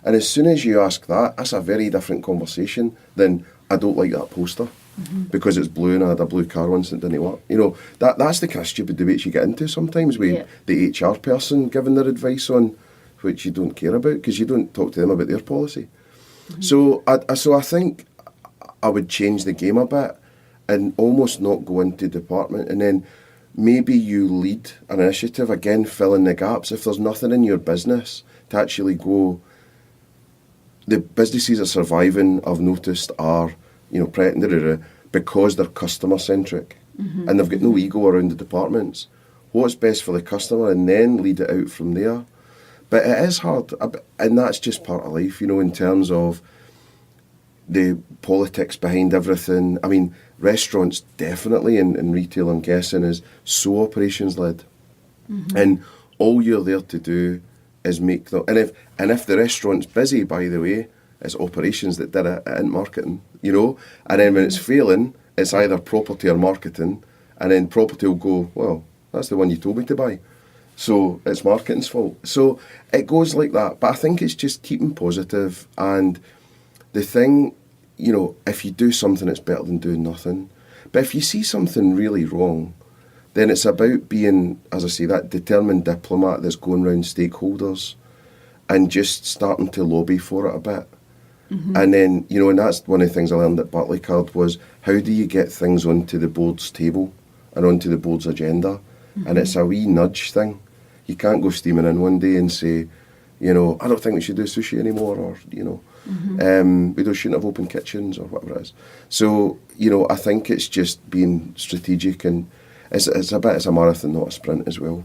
And as soon as you ask that, that's a very different conversation than, I don't like that poster because it's blue and I had a blue car once and it didn't work. That's the kind of stupid debates you get into sometimes with the HR person giving their advice on which you don't care about because you don't talk to them about their policy. So I think I would change the game a bit and almost not go into department, and then maybe you lead an initiative, again, fill in the gaps. If there's nothing in your business to actually go, the businesses that are surviving, I've noticed, are, Pret and because they're customer-centric and they've got no ego around the departments. What's best for the customer, and then lead it out from there. But it is hard, and that's just part of life, in terms of the politics behind everything. I mean, restaurants definitely, and retail, I'm guessing, is so operations-led. And all you're there to do is make them. And if the restaurant's busy, by the way, it's operations that did it, and marketing, And then when it's failing, it's either property or marketing, and then property will go, well, that's the one you told me to buy. So it's marketing's fault. So it goes like that. But I think it's just keeping positive. And the thing, if you do something, it's better than doing nothing. But if you see something really wrong, then it's about being, as I say, that determined diplomat that's going around stakeholders and just starting to lobby for it a bit. And then, and that's one of the things I learned at Barclaycard was, how do you get things onto the board's table and onto the board's agenda? And it's a wee nudge thing. You can't go steaming in one day and say, I don't think we should do sushi anymore, or, we shouldn't have open kitchens, or whatever it is. So, I think it's just being strategic, and it's a marathon, not a sprint as well.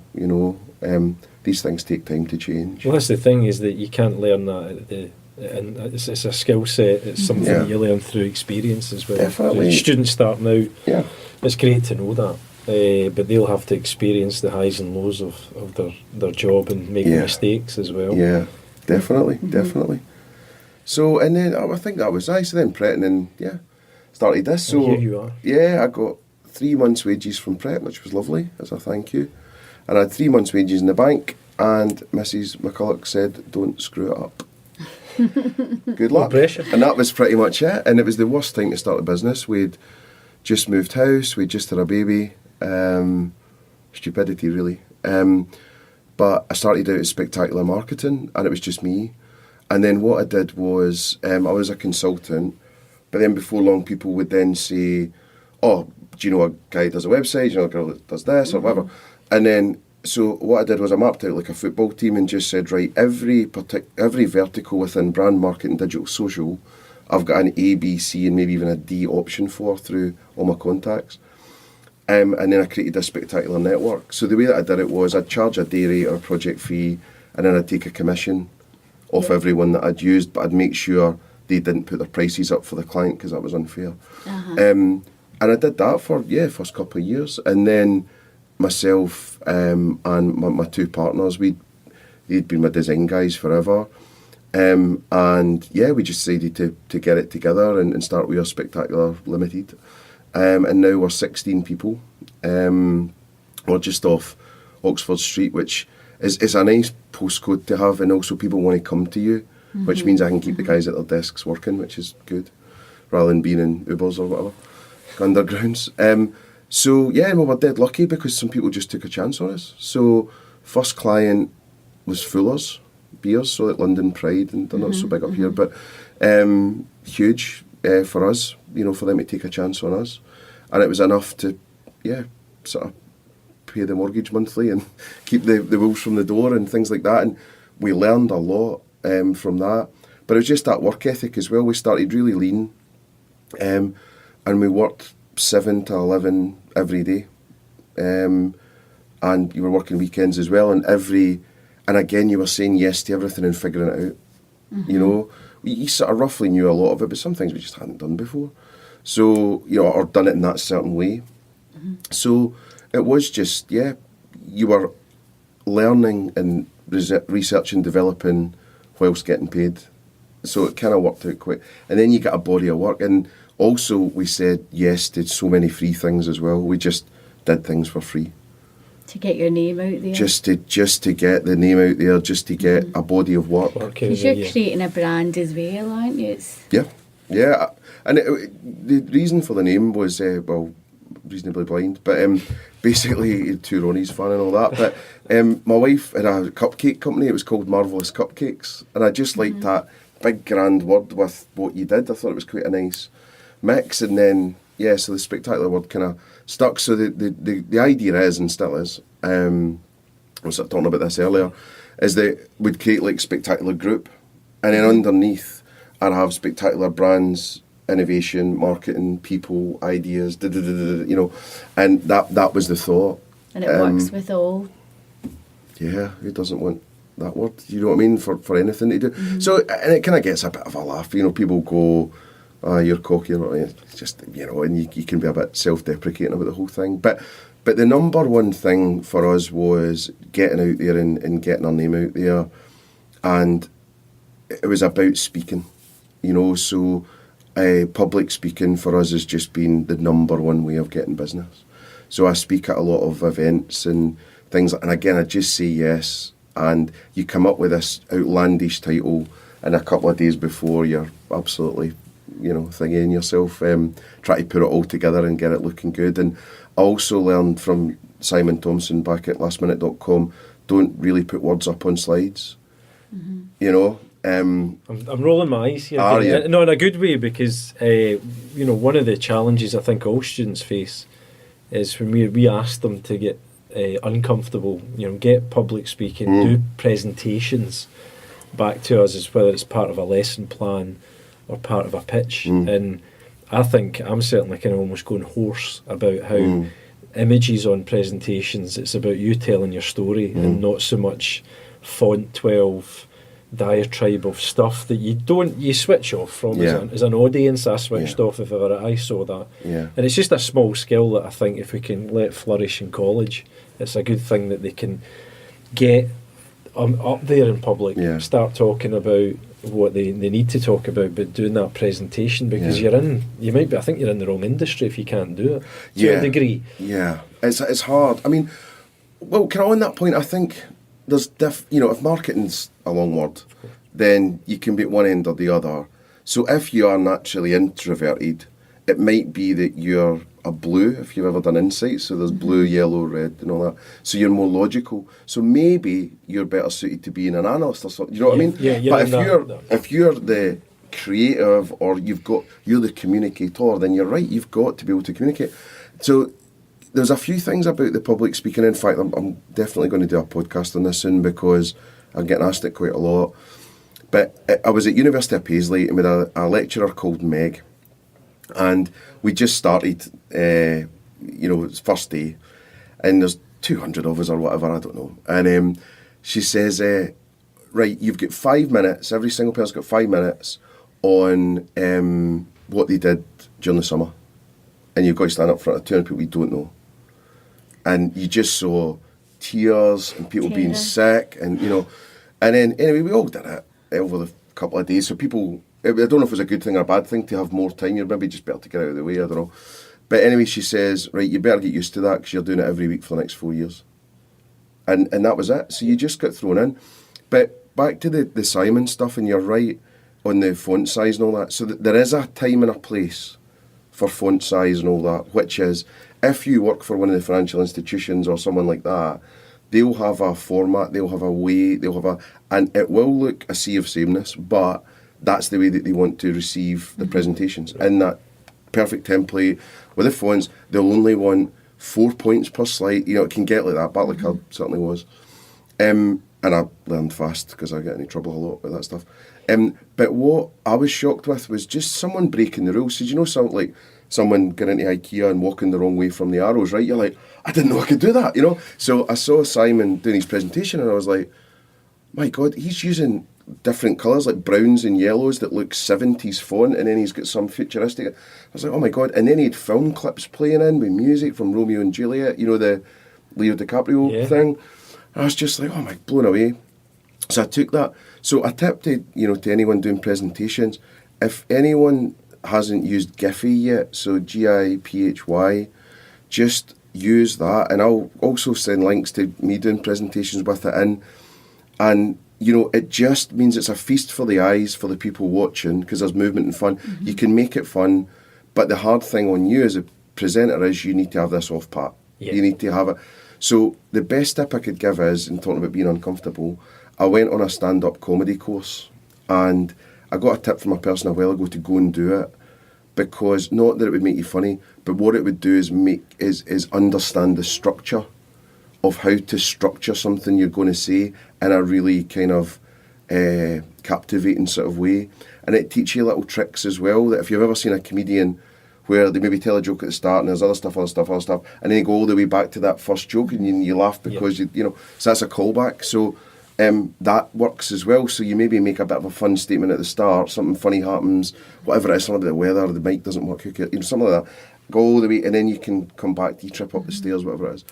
These things take time to change. Well, that's the thing, is that you can't learn that and it's a skill set. It's something that you learn through experience as well. Definitely. Students starting out, it's great to know that, but they'll have to experience the highs and lows of their job and make mistakes as well. Yeah, definitely, definitely. So, and then I think that was nice. So then Pret, and then started this. So and here you are. Yeah, I got 3 months' wages from Pret, which was lovely as a thank you, and I had 3 months' wages in the bank. And Mrs. McCulloch said, "Don't screw it up." good luck. pressure. And that was pretty much it. And it was the worst time to start a business. We'd just moved house, we'd just had a baby. Stupidity, really. But I started out as spectacular marketing, and it was just me. And then what I did was, I was a consultant, but then before long people would then say, oh, do you know a guy that does a website, do you know a girl that does this, or whatever. And then, so what I did was I mapped out like a football team and just said, right, every vertical within brand marketing, digital, social, I've got an A, B, C, and maybe even a D option for through all my contacts. And then I created a spectacular network. So the way that I did it was I'd charge a day rate or a project fee, and then I'd take a commission off everyone that I'd used, but I'd make sure they didn't put their prices up for the client because that was unfair. And I did that for, first couple of years. And then myself and my two partners, they'd been my design guys forever. And we just decided to get it together and start We Are Spectacular Limited. And now we're 16 people. We're just off Oxford Street, which is a nice postcode to have, and also people want to come to you, which means I can keep the guys at their desks working, which is good, rather than being in Ubers or whatever, undergrounds. We're dead lucky because some people just took a chance on us. So first client was Fuller's Beers, so like London Pride, and they're not so big up here, but huge for us, for them to take a chance on us. And it was enough to, sort of pay the mortgage monthly and keep the wolves from the door and things like that. And we learned a lot from that. But it was just that work ethic as well. We started really lean, and we worked 7 to 11 every day. And you were working weekends as well. And again, you were saying yes to everything and figuring it out. You sort of roughly knew a lot of it, but some things we just hadn't done before. So, or done it in that certain way. So it was just, you were learning and researching, developing whilst getting paid. So it kind of worked out quick. And then you get a body of work. And also we said yes to so many free things as well. We just did things for free. To get your name out there. Just to get the name out there, just to get a body of work. Because you're creating a brand as well, aren't you? Yeah. And the reason for the name was, reasonably blind, but basically two Ronnie's fan and all that. But my wife had a cupcake company. It was called Marvellous Cupcakes, and I just liked that big grand word with what you did. I thought it was quite a nice mix. And then so the spectacular word kind of stuck. So the idea is, and still is, I was talking about this earlier, is that we'd create like spectacular group, and then underneath I'd have spectacular brands, innovation, marketing, people, ideas, and that was the thought. And it works with all. Yeah, who doesn't want that word? You know what I mean? For anything to do. So, and it kind of gets a bit of a laugh. People go, you're cocky, or it's just, and you can be a bit self-deprecating about the whole thing. But the number one thing for us was getting out there and getting our name out there. And it was about speaking, so public speaking for us has just been the number one way of getting business. So I speak at a lot of events and things, and again, I just say yes, and you come up with this outlandish title, and a couple of days before you're absolutely, thinking yourself, try to put it all together and get it looking good. And I also learned from Simon Thompson back at lastminute.com, don't really put words up on slides, I'm rolling my eyes here. No, in a good way, because one of the challenges I think all students face is when we ask them to get uncomfortable, get public speaking, do presentations back to us, as whether it's part of a lesson plan or part of a pitch. And I think I'm certainly kind of almost going hoarse about how images on presentations, it's about you telling your story and not so much font 12 diatribe of stuff that you switch off from as an audience. I switched off if ever I saw that. And it's just a small skill that I think if we can let flourish in college, it's a good thing that they can get up there in public, start talking about what they need to talk about, but doing that presentation, because I think you're in the wrong industry if you can't do it to a degree. It's hard. I mean, well, on that point, I think there's if marketing's a long word, then you can be at one end or the other. So if you are naturally introverted, it might be that you're a blue, if you've ever done insights, so there's blue, yellow, red and all that. So you're more logical. So maybe you're better suited to being an analyst or something. You know what I mean? Yeah, but if you're the creative or you're the communicator, then you're right, you've got to be able to communicate. So there's a few things about the public speaking. In fact, I'm definitely going to do a podcast on this soon because I'm getting asked it quite a lot. But I was at University of Paisley and we had a lecturer called Meg. And we just started, it's first day, and there's 200 of us or whatever, I don't know. And she says, right, you've got 5 minutes, every single person's got 5 minutes on what they did during the summer. And you've got to stand up in front of 200 people you don't know. And you just saw tears and people being sick, and and then anyway, we all did it over the couple of days. So people, I don't know if it was a good thing or a bad thing to have more time. You're maybe just better to get out of the way, I don't know. But anyway, she says, right, you better get used to that because you're doing it every week for the next 4 years. And that was it. So you just got thrown in. But back to the Simon stuff, and you're right on the font size and all that. So there is a time and a place for font size and all that, which is if you work for one of the financial institutions or someone like that, they'll have a format, they'll have a way, and it will look a sea of sameness, but that's the way that they want to receive the presentations. In that perfect template with the fonts, they'll only want 4 points per slide. It can get like that. Barclaycard certainly was. And I learned fast because I get into trouble a lot with that stuff. But what I was shocked with was just someone breaking the rules. So, someone getting into IKEA and walking the wrong way from the arrows, right? You're like, I didn't know I could do that, So I saw Simon doing his presentation and I was like, my God, he's using different colours, like browns and yellows that look 70s font, and then he's got some futuristic. I was like, oh my God. And then he had film clips playing in with music from Romeo and Juliet, the Leo DiCaprio thing. I was just like, oh my, blown away. So I took that. So I tipped to anyone doing presentations, if anyone hasn't used Giphy yet, so Giphy, just use that, and I'll also send links to me doing presentations with it in. And it just means it's a feast for the eyes for the people watching because there's movement and fun. Mm-hmm. You can make it fun, but the hard thing on you as a presenter is you need to have this off pat. Yeah. You need to have it. So the best tip I could give is, in talking about being uncomfortable, I went on a stand-up comedy course and I got a tip from a person a while ago to go and do it, because not that it would make you funny, but what it would do is understand the structure of how to structure something you're going to say in a really kind of captivating sort of way. And it teaches you little tricks as well, that if you've ever seen a comedian where they maybe tell a joke at the start and there's other stuff, and then you go all the way back to that first joke and you laugh because so that's a callback. So that works as well. So you maybe make a bit of a fun statement at the start, something funny happens, whatever it is, something about the weather, the mic doesn't work, something like that. Go all the way, and then you can come back, you trip up the stairs, whatever it is.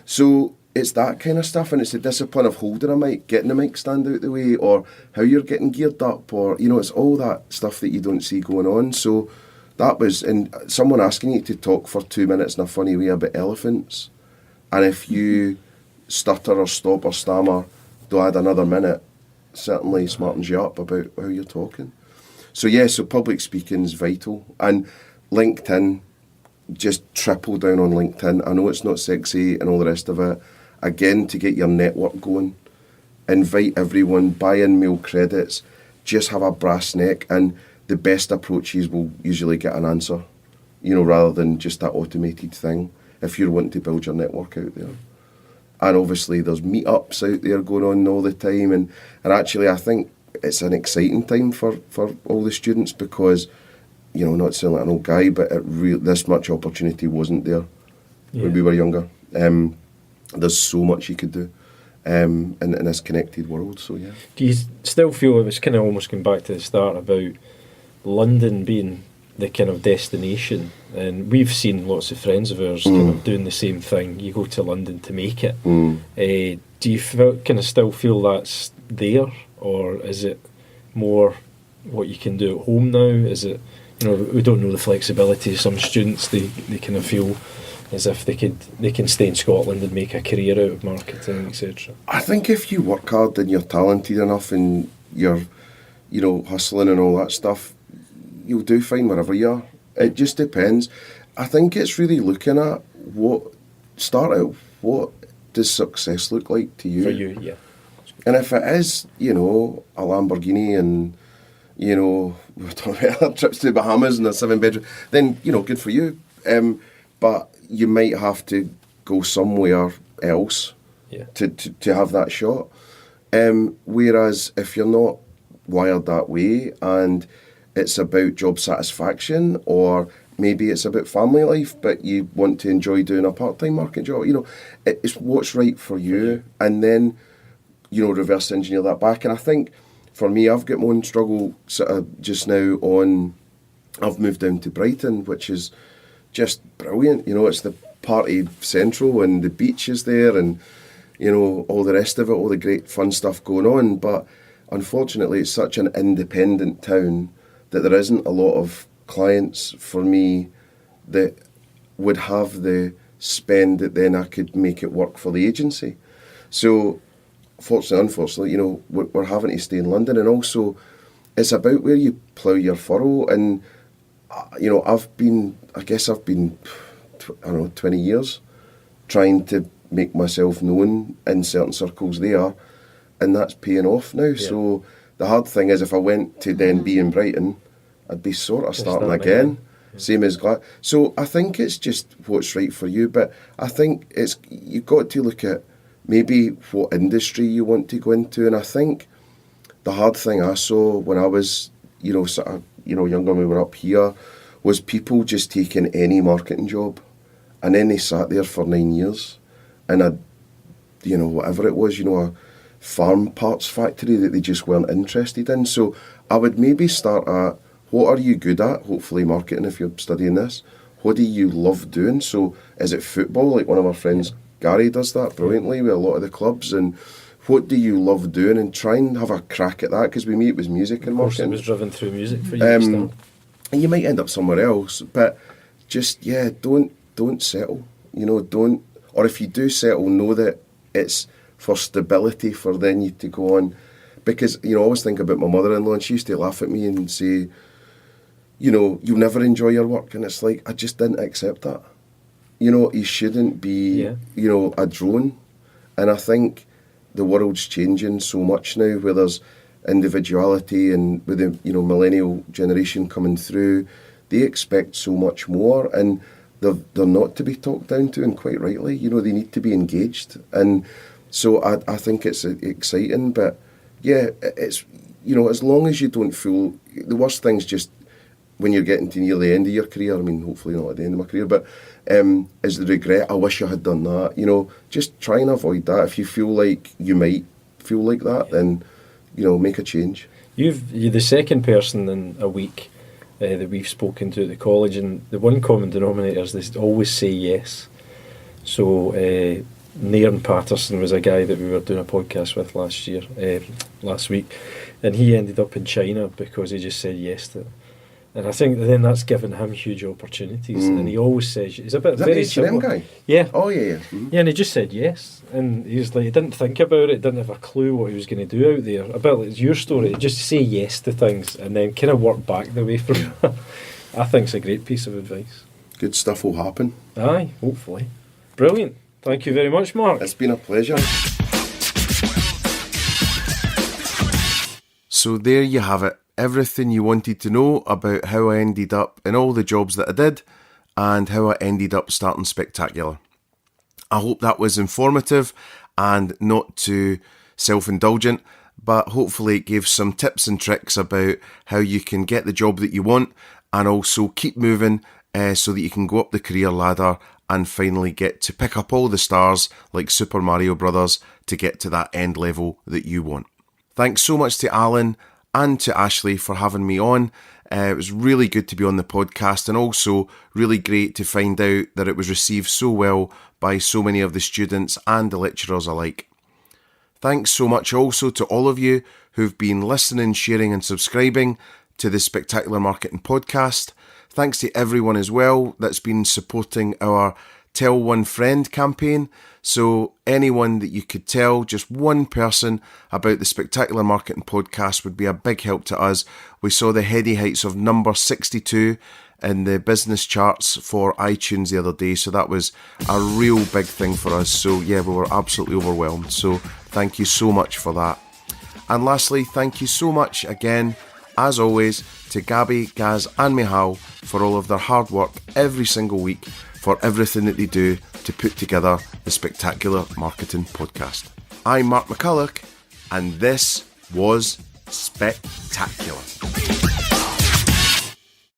So it's that kind of stuff, and it's the discipline of holding a mic, getting the mic stand out the way, or how you're getting geared up, or, it's all that stuff that you don't see going on. So that was, and someone asking you to talk for 2 minutes in a funny way about elephants, and if you stutter or stop or stammer, they'll add another minute, certainly smartens you up about how you're talking. So so public speaking is vital. And LinkedIn, just triple down on LinkedIn. I know it's not sexy and all the rest of it. Again, to get your network going, invite everyone, buy in mail credits, just have a brass neck, and the best approaches will usually get an answer, rather than just that automated thing, if you're wanting to build your network out there. And obviously there's meetups out there going on all the time, and actually I think it's an exciting time for all the students because, not sounding like an old guy, but this much opportunity wasn't there when we were younger. There's so much you could do in this connected world, so yeah. Do you still feel it was kind of almost going back to the start about London being the kind of destination? And we've seen lots of friends of ours kind of doing the same thing. You go to London to make it. Do you still feel that's there, or is it more what you can do at home now? Is it, we don't know the flexibility. Some students, they kind of feel as if they can stay in Scotland and make a career out of marketing, etc. I think if you work hard and you're talented enough and you're hustling and all that stuff, you'll do fine wherever you are. It just depends. I think it's really looking at what does success look like to you? For you, yeah. And if it is, a Lamborghini and, we're talking about trips to the Bahamas and a 7-bedroom, then, good for you. But you might have to go somewhere else to have that shot. Whereas if you're not wired that way and it's about job satisfaction, or maybe it's about family life, but you want to enjoy doing a part-time market job, it's what's right for you. And then, reverse engineer that back. And I think for me, I've got my own struggle sort of just now I've moved down to Brighton, which is just brilliant. It's the party central and the beach is there and, all the rest of it, all the great fun stuff going on. But unfortunately, it's such an independent town that there isn't a lot of clients for me that would have the spend that then I could make it work for the agency. So, unfortunately, we're having to stay in London, and also it's about where you plough your furrow. And I've been 20 years trying to make myself known in certain circles there, and that's paying off now. Yeah. So the hard thing is, if I went to then be in Brighton, I'd be sort of starting again. Yeah. Same as Glasgow. So I think it's just what's right for you. But I think you've got to look at maybe what industry you want to go into. And I think the hard thing I saw when I was, younger when we were up here, was people just taking any marketing job, and then they sat there for 9 years in whatever it was, a farm parts factory that they just weren't interested in. So I would maybe start at, what are you good at? Hopefully marketing, if you're studying this. What do you love doing? So is it football? Like one of our friends, Gary, does that brilliantly with a lot of the clubs. And what do you love doing? And try and have a crack at that, because with me it was music and marketing. Of course, it was driven through music for you. And you might end up somewhere else, but just, don't settle. Don't, or if you do settle, know that it's for stability, for then you to go on. Because, I always think about my mother-in-law, and she used to laugh at me and say, you'll never enjoy your work. And it's like, I just didn't accept that. You shouldn't be, a drone. And I think the world's changing so much now, where there's individuality, and with the millennial generation coming through, they expect so much more, and they're not to be talked down to, and quite rightly. They need to be engaged. And so I think it's exciting. But yeah, it's as long as you don't feel, the worst thing's just when you're getting to near the end of your career, I mean, hopefully not at the end of my career, but is the regret, I wish I had done that. Just try and avoid that. If you feel like you might feel like that, then make a change. You're the second person in a week that we've spoken to at the college, and the one common denominator is they always say yes. So Nairn Patterson was a guy that we were doing a podcast with last week, and he ended up in China because he just said yes to it. And I think then that's given him huge opportunities. And he always says, he's a bit very H&M guy? Yeah. Oh, yeah. Mm-hmm. Yeah, and he just said yes. And he's like, he didn't think about it, didn't have a clue what he was going to do out there. A bit like your story, just say yes to things and then kind of work back the way from it. I think it's a great piece of advice. Good stuff will happen. Aye, hopefully. Brilliant. Thank you very much, Mark. It's been a pleasure. So there you have it. Everything you wanted to know about how I ended up in all the jobs that I did and how I ended up starting Spectacular. I hope that was informative and not too self-indulgent, but hopefully it gave some tips and tricks about how you can get the job that you want and also keep moving so that you can go up the career ladder and finally get to pick up all the stars like Super Mario Brothers to get to that end level that you want. Thanks so much to Alan and to Ashley for having me on. It was really good to be on the podcast, and also really great to find out that it was received so well by so many of the students and the lecturers alike. Thanks so much also to all of you who've been listening, sharing and subscribing to the Spectacular Marketing Podcast. Thanks to everyone as well that's been supporting our Tell One Friend campaign. So anyone that you could tell, just one person, about the Spectacular Marketing Podcast would be a big help to us. We saw the heady heights of number 62 in the business charts for iTunes the other day, so that was a real big thing for us. So yeah, we were absolutely overwhelmed. So thank you so much for that. And lastly, thank you so much again, as always, to Gabby, Gaz and Mihal for all of their hard work every single week, for everything that they do to put together the Spectacular Marketing Podcast. I'm Mark McCulloch, and this was spectacular.